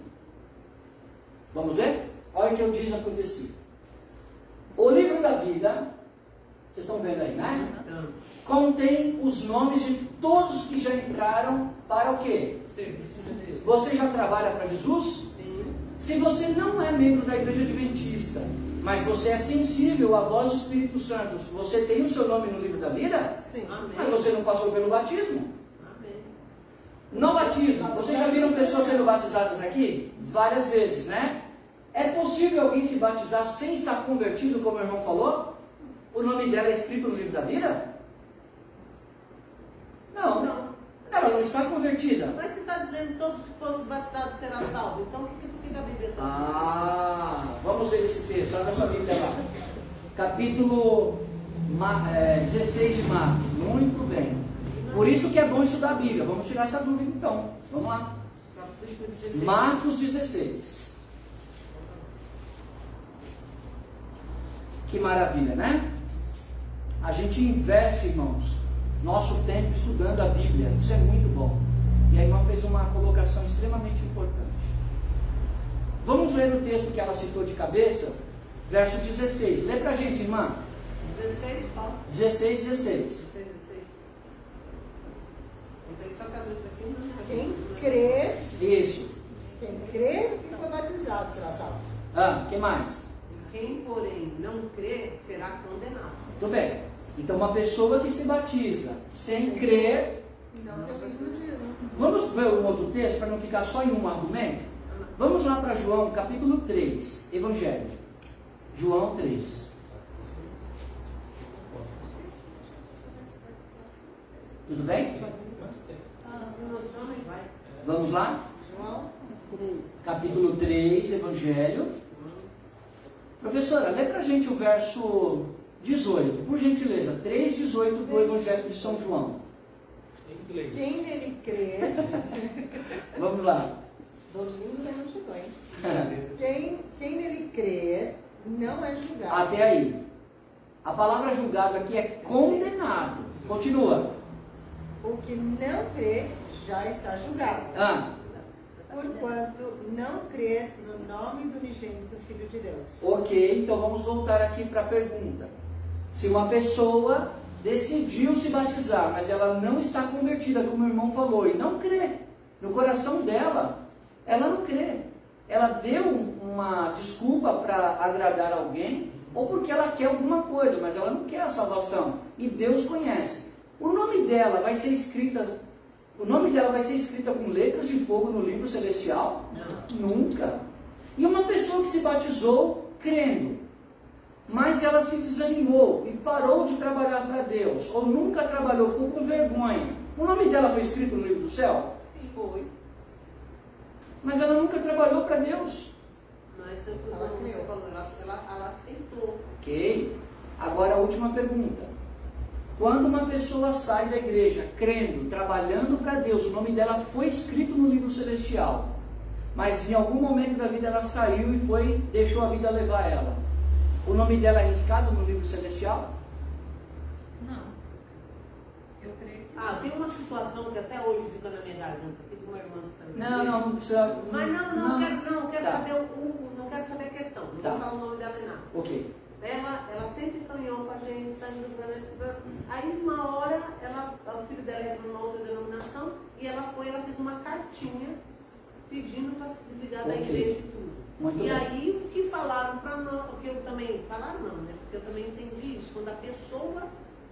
Vamos ver? Olha o que eu diz a profecia. O livro da vida, vocês estão vendo aí, né? Contém os nomes de todos que já entraram para o quê? Você já trabalha para Jesus? Sim. Se você não é membro da igreja adventista, mas você é sensível à voz do Espírito Santo, você tem o seu nome no livro da vida? Sim. Mas você não passou pelo batismo? Amém. No batismo, vocês já viram pessoas sendo batizadas aqui? Várias vezes, né? É possível alguém se batizar sem estar convertido, como o irmão falou? o nome dela é escrito no livro da vida? Não. Não. Ela não está convertida. Mas você está dizendo todo que fosse batizado será salvo. Então, por que a Bíblia está dizendo? Vamos ver esse texto. Olha a sua Bíblia lá. Capítulo 16 de Marcos. Muito bem. Por isso que é bom estudar a Bíblia. Vamos tirar essa dúvida então. Vamos lá. Marcos 16. Que maravilha, né? A gente investe, irmãos, nosso tempo estudando a Bíblia. Isso é muito bom. E a irmã fez uma colocação extremamente importante. Vamos ler o texto que ela citou de cabeça, verso 16. Lê pra gente, irmã. 16, Paulo. 16. 16. Então, só que a Bíblia aqui não é. Quem crê, Isso. quem crê e foi batizado será salvo. Que mais? Quem, porém, não crê, será condenado. Muito bem. Então, uma pessoa que se batiza sem crer. Não tem livro de né? Vamos ver um outro texto para não ficar só em um argumento? Vamos lá para João, capítulo 3, Evangelho. João 3. Tudo bem? Se emociona e vai. Vamos lá? João 3. Capítulo 3, Evangelho. Professora, lê pra gente o verso 18, por gentileza. 3:18 do Evangelho de São João. Em inglês. Quem nele crê, Vamos lá. Domingo ainda não chegou, hein? Quem nele crê não é julgado. Até aí. A palavra julgado aqui é condenado. Continua. O que não crê já está julgado. Porquanto não crê no nome do unigênito Filho de Deus. Ok, então vamos voltar aqui para a pergunta. Se uma pessoa decidiu se batizar, mas ela não está convertida, como o irmão falou, e não crê, no coração dela, ela não crê. Ela deu uma desculpa para agradar alguém, ou porque ela quer alguma coisa, mas ela não quer a salvação. E Deus conhece. O nome dela vai ser escrita com letras de fogo no livro celestial? Não. Nunca. E uma pessoa que se batizou crendo, mas ela se desanimou e parou de trabalhar para Deus, ou nunca trabalhou, ficou com vergonha. O nome dela foi escrito no livro do céu? Sim, foi. Mas ela nunca trabalhou para Deus. Mas você falou, ela aceitou. Ok. Agora a última pergunta. Quando uma pessoa sai da igreja crendo, trabalhando para Deus, o nome dela foi escrito no livro celestial, mas em algum momento da vida ela saiu e deixou a vida levar ela. O nome dela é riscado no livro celestial? Não. Eu creio que Tem uma situação que até hoje fica na minha garganta, aqui de uma irmã que saiu. Não precisa. Mas não quero Tá. saber não quero saber a questão. Não Tá. vou falar o nome dela nem nada. Ok. Ela sempre caminhou com a gente, tá indo. Aí uma hora o filho dela era numa outra denominação e ela fez uma cartinha pedindo para se desligar da Ok. igreja e tudo. Muito E bem. aí o que falaram para nós, o que eu também, falaram não, né? Porque eu também entendi isso, quando a pessoa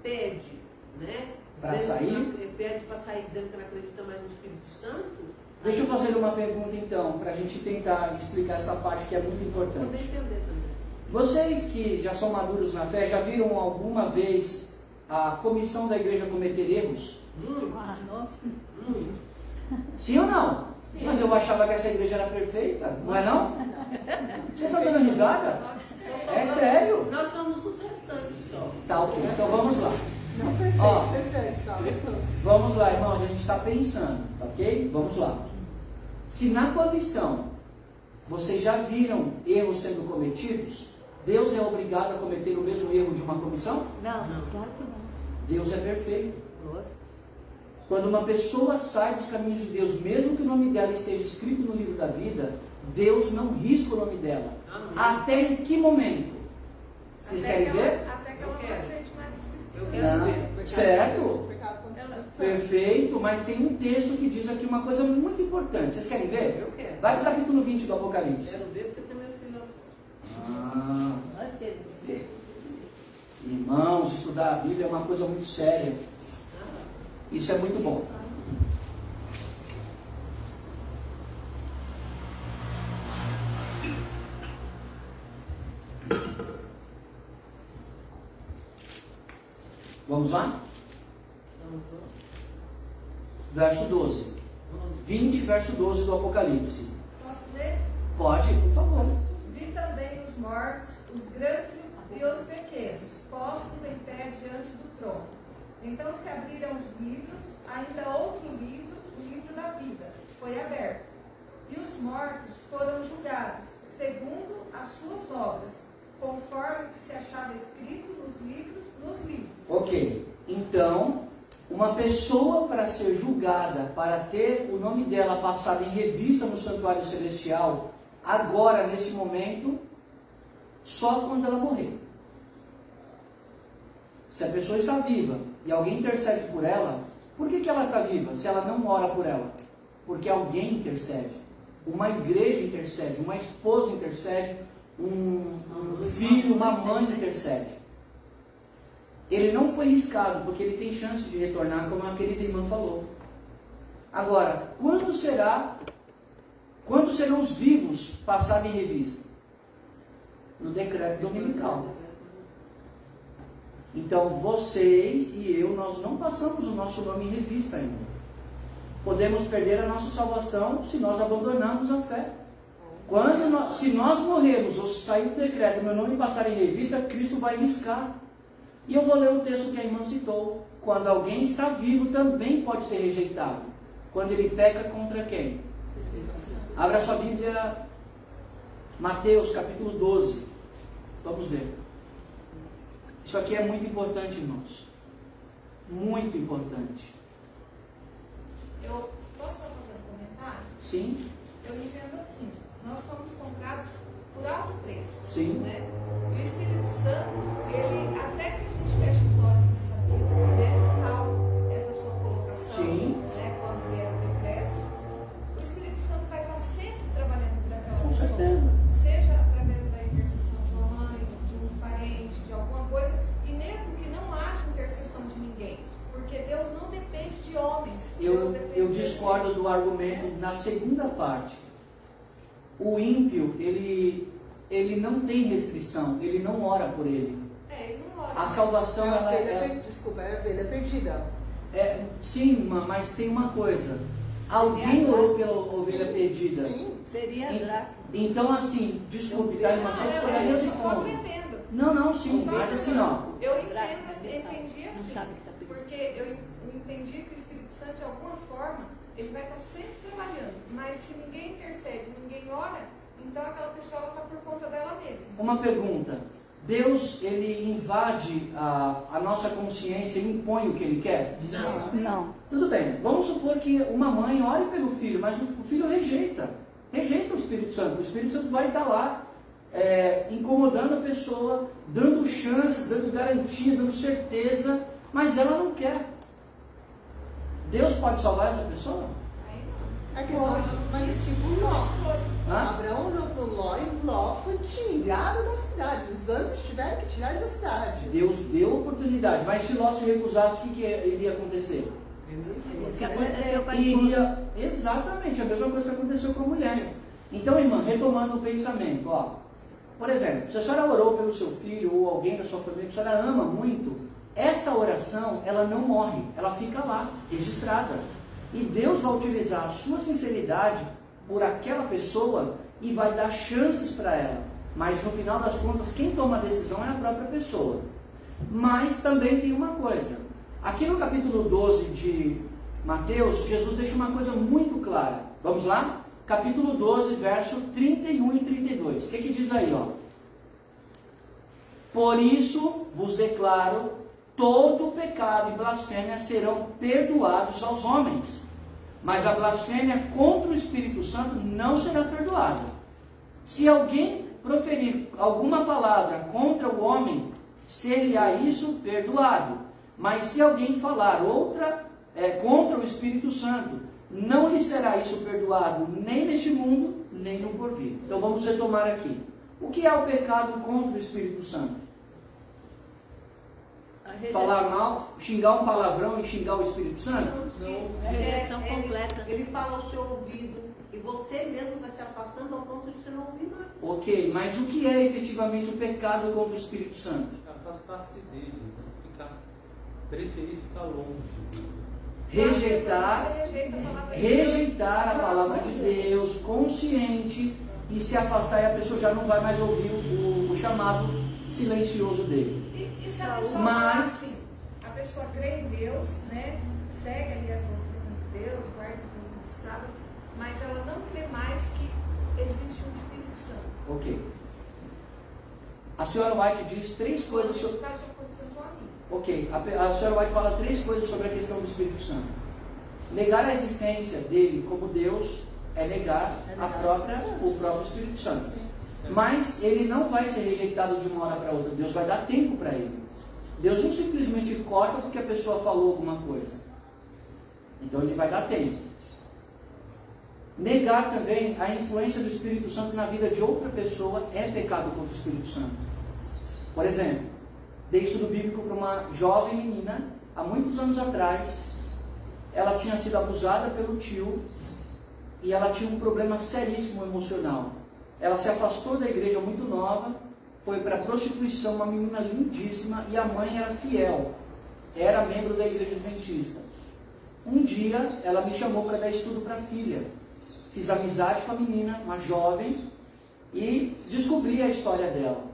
pede, né? Pra dizendo sair? que pede para sair dizendo que não acredita mais no Espírito Santo. Deixa eu fazer uma pergunta então, para a gente tentar explicar essa parte que é muito Poder importante. entender também. Vocês que já são maduros na fé, já viram alguma vez a comissão da igreja cometer erros? nossa. Sim ou não? Sim. Mas eu achava que essa igreja era perfeita, não é não? Vocês estão dando risada? É sério? Nós somos os restantes só. Tá, ok. Então vamos lá. Não perfeito, Ó. perfeito, só pessoas. Vamos lá, irmãos. A gente está pensando, tá ok? Vamos lá. Se na comissão vocês já viram erros sendo cometidos, Deus é obrigado a cometer o mesmo erro de uma comissão? Não, claro que não. Deus é perfeito. Quando uma pessoa sai dos caminhos de Deus, mesmo que o nome dela esteja escrito no livro da vida, Deus não risca o nome dela. Até em que momento? Vocês querem ver? Até que ela não aceite mais o Espírito Eu Santo. quero Não. ver. Certo? Pecado contra o Espírito Santo. Perfeito, mas tem um texto que diz aqui uma coisa muito importante. Vocês querem ver? Eu quero. Vai para o capítulo 20 do Apocalipse. Quero ver porque tem meu filho. Nós queremos. Irmãos, estudar a Bíblia é uma coisa muito séria. Isso é muito bom. Vamos lá? Verso 12. 20, verso 12 do Apocalipse. Posso ler? Pode, por favor. Vi também os mortos, os grandes e os pequenos, postos em pé diante do trono. Então se abriram os livros, ainda outro livro, o livro da vida, foi aberto. E os mortos foram julgados, segundo as suas obras, conforme o que se achava escrito nos livros. Ok, então, uma pessoa para ser julgada, para ter o nome dela passado em revista no santuário celestial, agora, nesse momento, só quando ela morrer. Se a pessoa está viva e alguém intercede por ela, por que ela está viva se ela não ora por ela? Porque alguém intercede. Uma igreja intercede, uma esposa intercede, um filho, uma mãe intercede. Ele não foi riscado, porque ele tem chance de retornar, como a querida irmã falou. Agora, quando serão os vivos passados em revista? No decreto dominical. Então, vocês e eu, nós não passamos o nosso nome em revista ainda. Podemos perder a nossa salvação se nós abandonarmos a fé. Se nós morrermos ou sair do decreto, meu nome passar em revista, Cristo vai riscar. E eu vou ler o texto que a irmã citou. Quando alguém está vivo, também pode ser rejeitado. Quando ele peca contra quem? Abra sua Bíblia, Mateus capítulo 12. Vamos ver. Isso aqui é muito importante, irmãos. Muito importante. Eu posso só fazer um comentário? Sim? Eu entendo assim, nós somos comprados por alto preço. Sim. Né? E o Espírito Santo, ele, até que a gente feche os olhos nessa vida, né, salvo essa sua colocação, Sim. né, quando vier o decreto, o Espírito Santo vai estar sempre trabalhando por aquela Com pessoa. certeza. Seja através da intercessão de uma mãe, de um parente, de alguma coisa, e mesmo que não haja intercessão de ninguém, porque Deus não depende de homens. Eu discordo do argumento na segunda parte. O ímpio, ele não tem restrição, ele não ora por ele. Ele não ora. A salvação, ela Desculpa, é a ovelha perdida. sim, mas tem uma coisa. Alguém orou pela ovelha perdida. Sim. Seria Draco. Então, assim, desculpe, tá, irmã? Só discordando esse ponto. Compreendendo. Não, sim, mas assim, ó. Eu entendo, entendi Não assim, sabe o que está pedindo. porque eu entendi que o Espírito Santo, de alguma forma, ele vai estar sempre trabalhando. Mas se ninguém intercede, ninguém ora, então aquela pessoa está por conta dela mesma. Uma pergunta. Deus, ele invade a nossa consciência e impõe o que ele quer? Não. Tudo bem. Vamos supor que uma mãe ore pelo filho, mas o filho rejeita. Rejeita o Espírito Santo. O Espírito Santo vai estar lá, incomodando a pessoa, dando chances, dando garantia, dando certeza, mas ela não quer. Deus pode salvar essa pessoa? É questão de, mas é tipo Ló. Hã? Abraão olhou para Ló e Ló foi tirado da cidade. Os anjos tiveram que tirar ele da cidade. Deus deu oportunidade, mas se Ló se recusasse, o que iria acontecer? O que aconteceu com a esposa. Exatamente, a mesma coisa que aconteceu com a mulher. Então, irmã, retomando o pensamento, ó. Por exemplo, se a senhora orou pelo seu filho ou alguém da sua família que a senhora ama muito, esta oração, ela não morre, ela fica lá, registrada. E Deus vai utilizar a sua sinceridade por aquela pessoa e vai dar chances para ela. Mas no final das contas, quem toma a decisão é a própria pessoa. Mas também tem uma coisa. Aqui no capítulo 12 de Mateus, Jesus deixa uma coisa muito clara. Vamos lá? Capítulo 12, verso 31 e 32. O que diz aí, ó? Por isso vos declaro, todo pecado e blasfêmia serão perdoados aos homens, mas a blasfêmia contra o Espírito Santo não será perdoada. Se alguém proferir alguma palavra contra o homem, ser-lhe-á isso perdoado. Mas se alguém falar outra contra o Espírito Santo, não lhe será isso perdoado, nem neste mundo, nem no porvir. Então vamos retomar aqui. O que é o pecado contra o Espírito Santo? Falar mal, xingar um palavrão e xingar o Espírito Santo? A rejeição completa. Ele fala ao seu ouvido e você mesmo vai se afastando ao ponto de você não ouvir mais. Ok, mas o que é efetivamente o pecado contra o Espírito Santo? Afastar-se dele, não ficar Preferir ficar longe. Rejeitar a palavra de Deus, consciente, e se afastar, e a pessoa já não vai mais ouvir o chamado silencioso dele. E se a pessoa Mas assim, a pessoa crê em Deus, né? Segue ali as doutrinas de Deus, guarda o domingo de sábado, mas ela não crê mais que existe um Espírito Santo. Ok. A senhora White diz três coisas sobre... Está de oposição de um amigo. Ok, a senhora White fala três coisas sobre a questão do Espírito Santo. Negar a existência dele como Deus é negar o próprio Espírito Santo. Mas ele não vai ser rejeitado de uma hora para outra. Deus vai dar tempo para ele. Deus não simplesmente corta porque a pessoa falou alguma coisa. Então ele vai dar tempo. Negar também a influência do Espírito Santo na vida de outra pessoa é pecado contra o Espírito Santo. Por exemplo, dei estudo bíblico para uma jovem menina, há muitos anos atrás. Ela tinha sido abusada pelo tio e ela tinha um problema seríssimo emocional. Ela se afastou da igreja muito nova, foi para a prostituição, uma menina lindíssima, e a mãe era fiel, era membro da igreja adventista. Um dia ela me chamou para dar estudo para a filha. Fiz amizade com a menina, uma jovem, e descobri a história dela.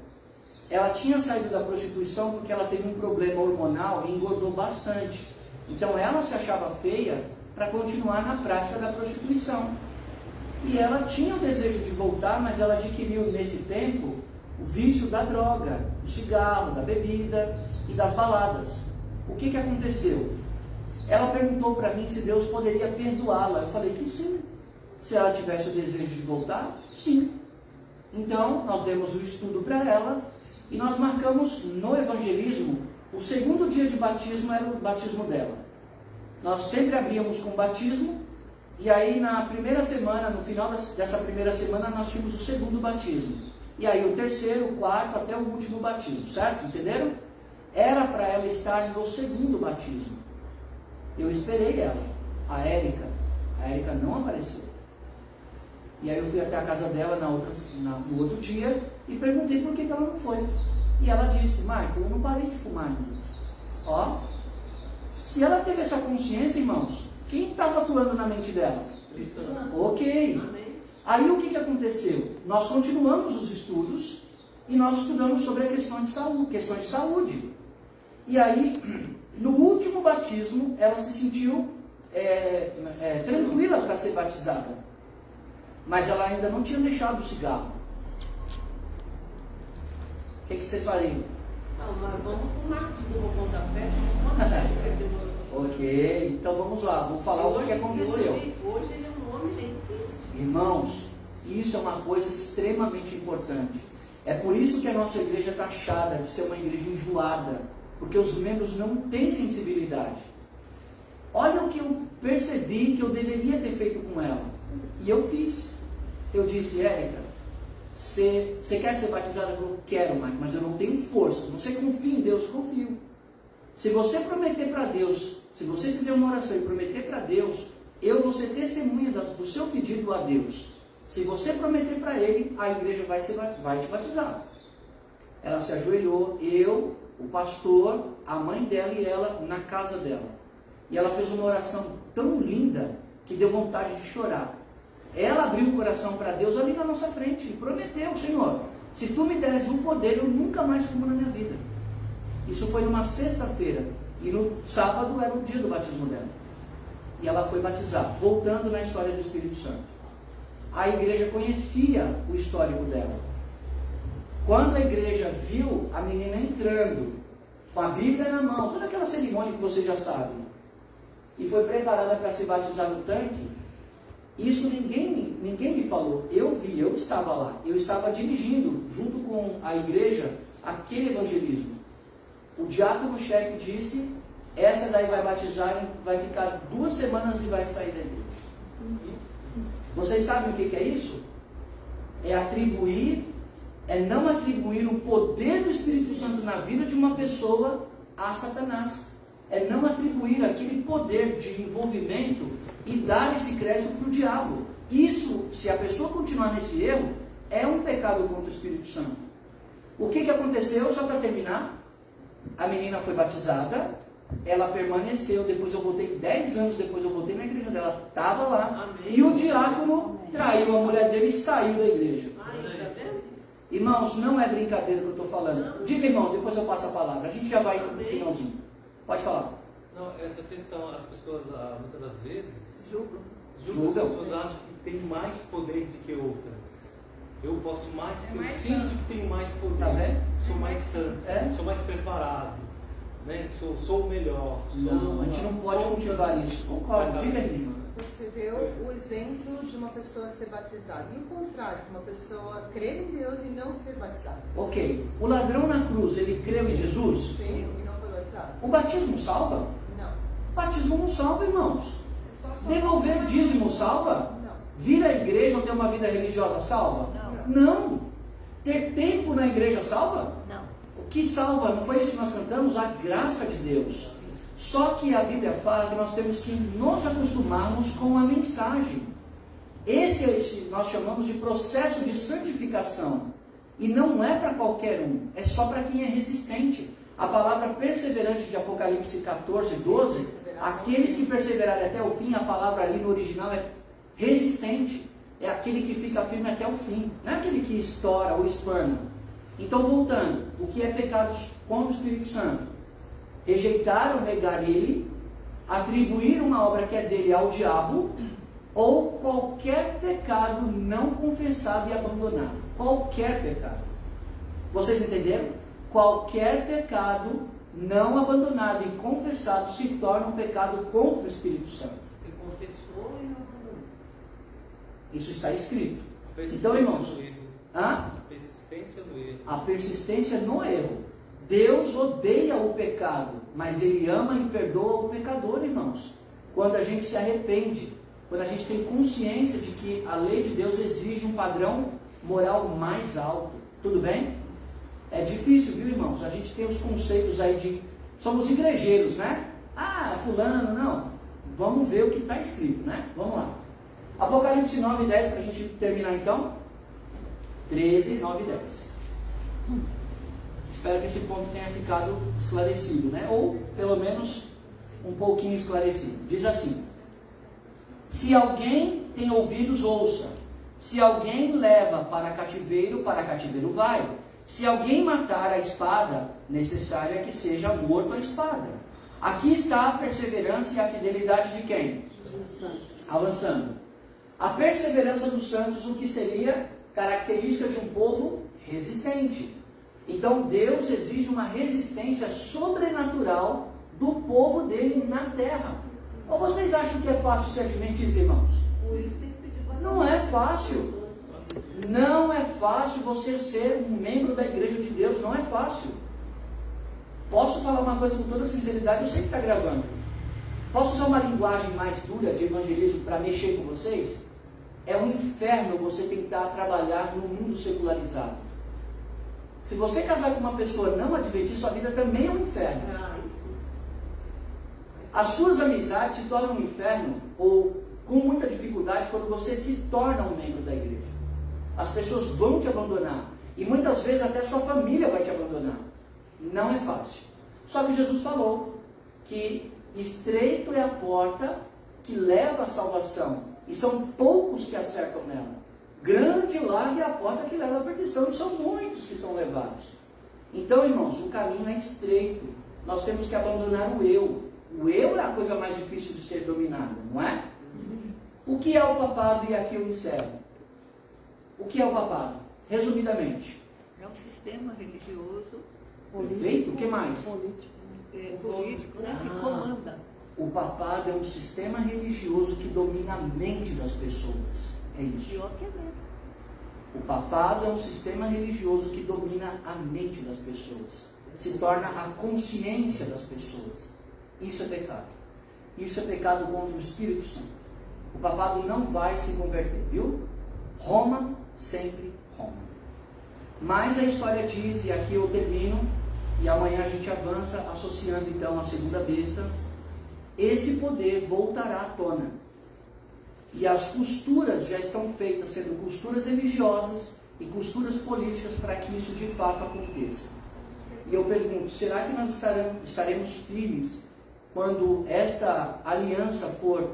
Ela tinha saído da prostituição porque ela teve um problema hormonal e engordou bastante. Então ela se achava feia para continuar na prática da prostituição. E ela tinha o desejo de voltar, mas ela adquiriu nesse tempo o vício da droga, do cigarro, da bebida e das baladas. O que aconteceu? Ela perguntou para mim se Deus poderia perdoá-la. Eu falei que sim. Se ela tivesse o desejo de voltar, sim. Então nós demos o estudo para ela e nós marcamos no evangelismo. O segundo dia de batismo era o batismo dela. Nós sempre abríamos com o batismo, e aí na primeira semana, no final dessa primeira semana, nós tínhamos o segundo batismo. E aí o terceiro, o quarto, até o último batismo, certo? Entenderam? Era para ela estar no segundo batismo. Eu esperei ela, a Érica. A Érica não apareceu. E aí eu fui até a casa dela no outro dia e perguntei por que ela não foi. E ela disse: Marco, eu não parei de fumar ainda. Ó, se ela teve essa consciência, irmãos, quem estava atuando na mente dela? Ok. Aí o que aconteceu? Nós continuamos os estudos e nós estudamos sobre a questões de saúde. E aí, no último batismo, ela se sentiu tranquila para ser batizada. Mas ela ainda não tinha deixado o cigarro. O que vocês fariam? Não, nós vamos para o Marcos do Roupão da Fé. Ok, então vamos lá, vou falar o que aconteceu. Hoje ele é um homem bem. Irmãos, isso é uma coisa extremamente importante. É por isso que a nossa igreja está taxada de ser uma igreja enjoada, porque os membros não têm sensibilidade. Olha o que eu percebi que eu deveria ter feito com ela. E eu fiz. Eu disse: Érica, você quer ser batizada? Ela falou: quero, mas eu não tenho força. Você confia em Deus? Confio. Se você prometer para Deus, se você fizer uma oração e prometer para Deus, eu vou ser testemunha do seu pedido a Deus. Se você prometer para Ele, a igreja vai te batizar. Ela se ajoelhou, eu, o pastor, a mãe dela e ela na casa dela. E ela fez uma oração tão linda que deu vontade de chorar. Ela abriu o coração para Deus ali na nossa frente e prometeu: Senhor, se tu me deres o poder, eu nunca mais fumo na minha vida. Isso foi numa sexta-feira, e no sábado era o dia do batismo dela. E ela foi batizada, voltando na história do Espírito Santo. A igreja conhecia o histórico dela. Quando a igreja viu a menina entrando, com a Bíblia na mão, toda aquela cerimônia que vocês já sabem, e foi preparada para se batizar no tanque, isso ninguém me falou. Eu vi, eu estava lá. Eu estava dirigindo, junto com a igreja, aquele evangelismo. O diácono-chefe disse: essa daí vai batizar, vai ficar 2 semanas e vai sair da igreja. Vocês sabem o que é isso? É não atribuir o poder do Espírito Santo na vida de uma pessoa a Satanás. É não atribuir aquele poder de envolvimento e dar esse crédito para o diabo. Isso, se a pessoa continuar nesse erro, é um pecado contra o Espírito Santo. O que aconteceu, só para terminar? A menina foi batizada, ela permaneceu, depois eu voltei, 10 anos depois eu voltei na igreja dela, estava lá, Amém. e o diácono traiu a mulher dele e saiu da igreja. Ai, tá vendo? Irmãos, não é brincadeira que eu estou falando. Diga, irmão, depois eu passo a palavra, a gente já vai no finalzinho. Pode falar. Não, essa questão, as pessoas, muitas das vezes, Julgo. julgam, as pessoas acham que tem mais poder do que outras. Eu posso mais, É eu mais sinto santo. que tenho mais poder, Tá vendo? sou mais santo, É? sou mais preparado, né? Sou o melhor. Não, a gente não pode cultivar isso. Concordo, diga, irmão. Você vê o exemplo de uma pessoa ser batizada. E o contrário, de uma pessoa crer em Deus e não ser batizada. Ok, o ladrão na cruz, ele creu em Jesus? Sim, e não foi batizado? O batismo salva? Não. O batismo não salva, irmãos. É só Devolver dízimo salva? Não. Vir à igreja ou ter uma vida religiosa salva? Não. Ter tempo na igreja salva? Não. O que salva, não foi isso que nós cantamos? A graça de Deus. Só que a Bíblia fala que nós temos que nos acostumarmos com a mensagem. Esse nós chamamos de processo de santificação. E não é para qualquer um, é só para quem é resistente. A palavra perseverante de Apocalipse 14, 12, aqueles que perseverarem até o fim, a palavra ali no original é resistente. É aquele que fica firme até o fim, não é aquele que estoura ou espana. Então, voltando, o que é pecado contra o Espírito Santo? Rejeitar ou negar ele, atribuir uma obra que é dele ao diabo, ou qualquer pecado não confessado e abandonado. Qualquer pecado. Vocês entenderam? Qualquer pecado não abandonado e confessado se torna um pecado contra o Espírito Santo. Você confessou e não abandonou. Isso está escrito. Persistência Então, irmãos, no erro. hã? Persistência no erro. A persistência no erro. Deus odeia o pecado, mas Ele ama e perdoa o pecador, irmãos. Quando a gente se arrepende, quando a gente tem consciência de que a lei de Deus exige um padrão moral mais alto. Tudo bem? É difícil, viu, irmãos? A gente tem os conceitos aí de... Somos igrejeiros, né? Ah, fulano, não. Vamos ver o que está escrito, né? Vamos lá. Apocalipse 9 e 10, para a gente terminar então. 13, 9 e 10. Espero que esse ponto tenha ficado esclarecido, né? Ou, pelo menos, um pouquinho esclarecido. Diz assim: se alguém tem ouvidos, ouça. Se alguém leva para cativeiro vai. Se alguém matar a espada, necessário é que seja morto a espada. Aqui está a perseverança e a fidelidade de quem? Avançando. A perseverança dos santos, o que seria característica de um povo resistente. Então Deus exige uma resistência sobrenatural do povo dele na terra. Ou vocês acham que é fácil ser adventista, irmãos? Por isso tem que pedir bastante. Não é fácil. Não é fácil você ser um membro da igreja de Deus, não é fácil. Posso falar uma coisa com toda sinceridade, eu sei que está gravando. Posso usar uma linguagem mais dura de evangelismo para mexer com vocês? É um inferno você tentar trabalhar no mundo secularizado. Se você casar com uma pessoa não adventista, sua vida também é um inferno. Ah, isso. As suas amizades se tornam um inferno, ou com muita dificuldade, quando você se torna um membro da igreja. As pessoas vão te abandonar. E muitas vezes até sua família vai te abandonar. Não é fácil. Só que Jesus falou que estreito é a porta que leva à salvação. E são poucos que acertam nela. Grande e larga é a porta que leva à perdição. E são muitos que são levados. Então, irmãos, o caminho é estreito. Nós temos que abandonar o eu. O eu é a coisa mais difícil de ser dominada, não é? O que é o papado? E aqui eu encerro. O que é o papado? Resumidamente. É um sistema religioso, Perfeito? O que mais? político, né, que comanda. O papado é um sistema religioso que domina a mente das pessoas. É isso. Pior que é mesmo. O papado é um sistema religioso que domina a mente das pessoas. Se torna a consciência das pessoas. Isso é pecado. Isso é pecado contra o Espírito Santo. O papado não vai se converter, viu? Roma, sempre Roma. Mas a história diz, e aqui eu termino, e amanhã a gente avança, associando então a segunda besta, esse poder voltará à tona. E as costuras já estão feitas, sendo costuras religiosas e costuras políticas, para que isso de fato aconteça. E eu pergunto, será que nós estaremos firmes quando esta aliança for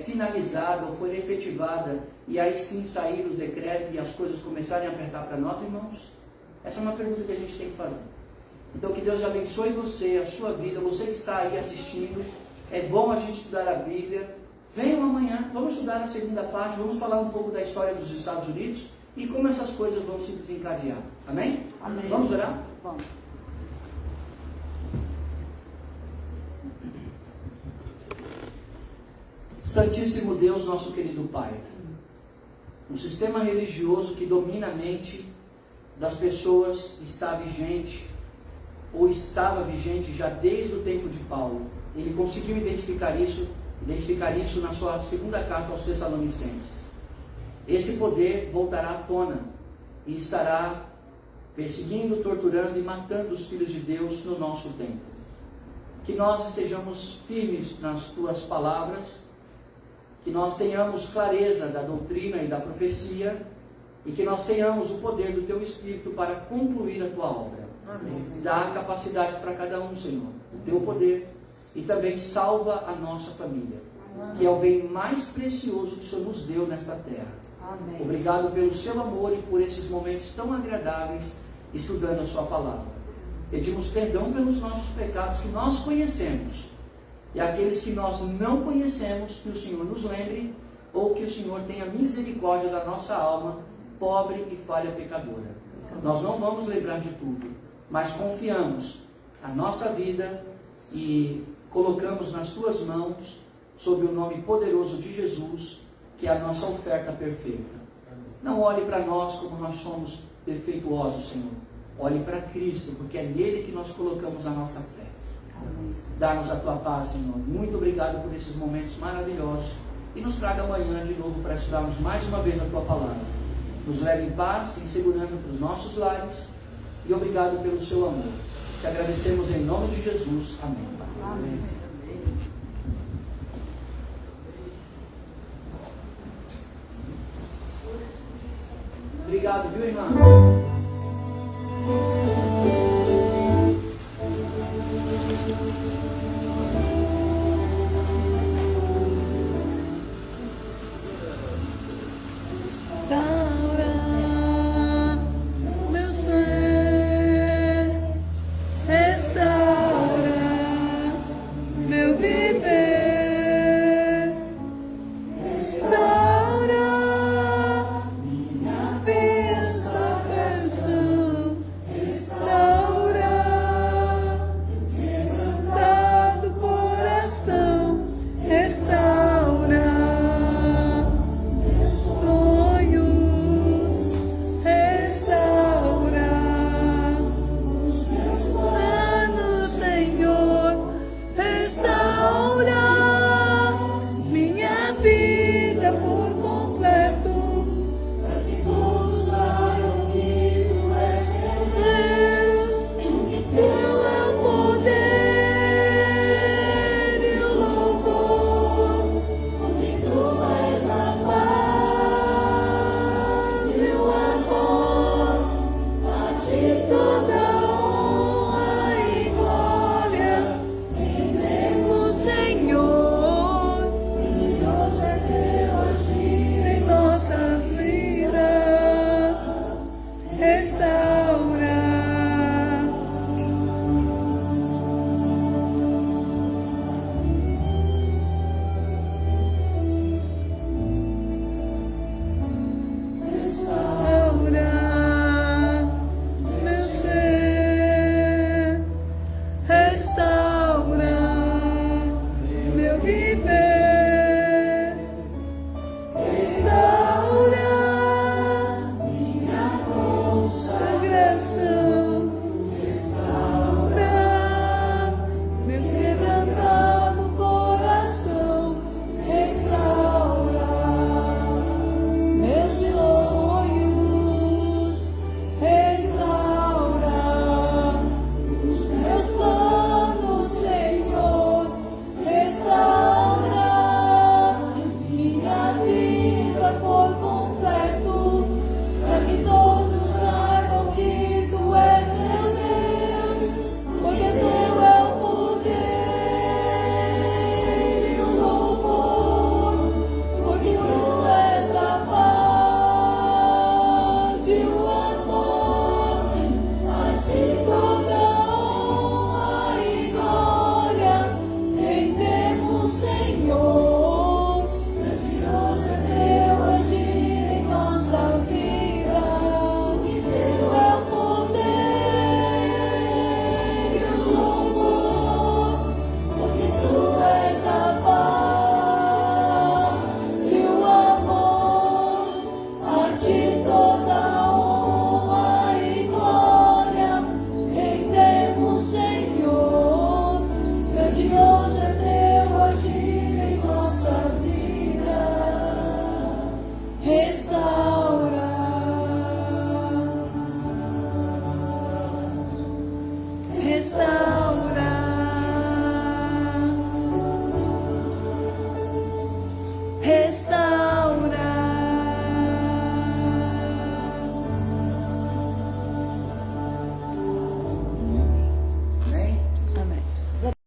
finalizada ou for efetivada, e aí sim sair os decretos e as coisas começarem a apertar para nós, irmãos? Essa é uma pergunta que a gente tem que fazer. Então que Deus abençoe você, a sua vida, você que está aí assistindo. É bom a gente estudar a Bíblia. Venham amanhã, vamos estudar a segunda parte, vamos falar um pouco da história dos Estados Unidos e como essas coisas vão se desencadear. Amém? Amém. Vamos orar? Vamos. Santíssimo Deus, nosso querido Pai, um sistema religioso que domina a mente das pessoas está vigente, ou estava vigente já desde o tempo de Paulo. Ele conseguiu identificar isso na sua segunda carta aos Tessalonicenses. Esse poder voltará à tona e estará perseguindo, torturando e matando os filhos de Deus no nosso tempo. Que nós estejamos firmes nas tuas palavras, que nós tenhamos clareza da doutrina e da profecia, e que nós tenhamos o poder do teu Espírito para concluir a tua obra. Amém. Dá capacidade para cada um, Senhor, o teu poder, e também salva a nossa família, que é o bem mais precioso que o Senhor nos deu nesta terra. Amém. Obrigado pelo seu amor e por esses momentos tão agradáveis estudando a sua palavra. Pedimos perdão pelos nossos pecados que nós conhecemos, e aqueles que nós não conhecemos, que o Senhor nos lembre, ou que o Senhor tenha misericórdia da nossa alma, pobre e falha pecadora. Nós não vamos lembrar de tudo, mas confiamos a nossa vida e colocamos nas tuas mãos, sob o nome poderoso de Jesus, que é a nossa oferta perfeita. Não olhe para nós como nós somos defeituosos, Senhor. Olhe para Cristo, porque é nele que nós colocamos a nossa fé. Dá-nos a tua paz, Senhor. Muito obrigado por esses momentos maravilhosos. E nos traga amanhã de novo para estudarmos mais uma vez a tua palavra. Nos leve em paz, em segurança para os nossos lares. E obrigado pelo seu amor. Te agradecemos em nome de Jesus. Amém. Amém. Obrigado, viu, irmã?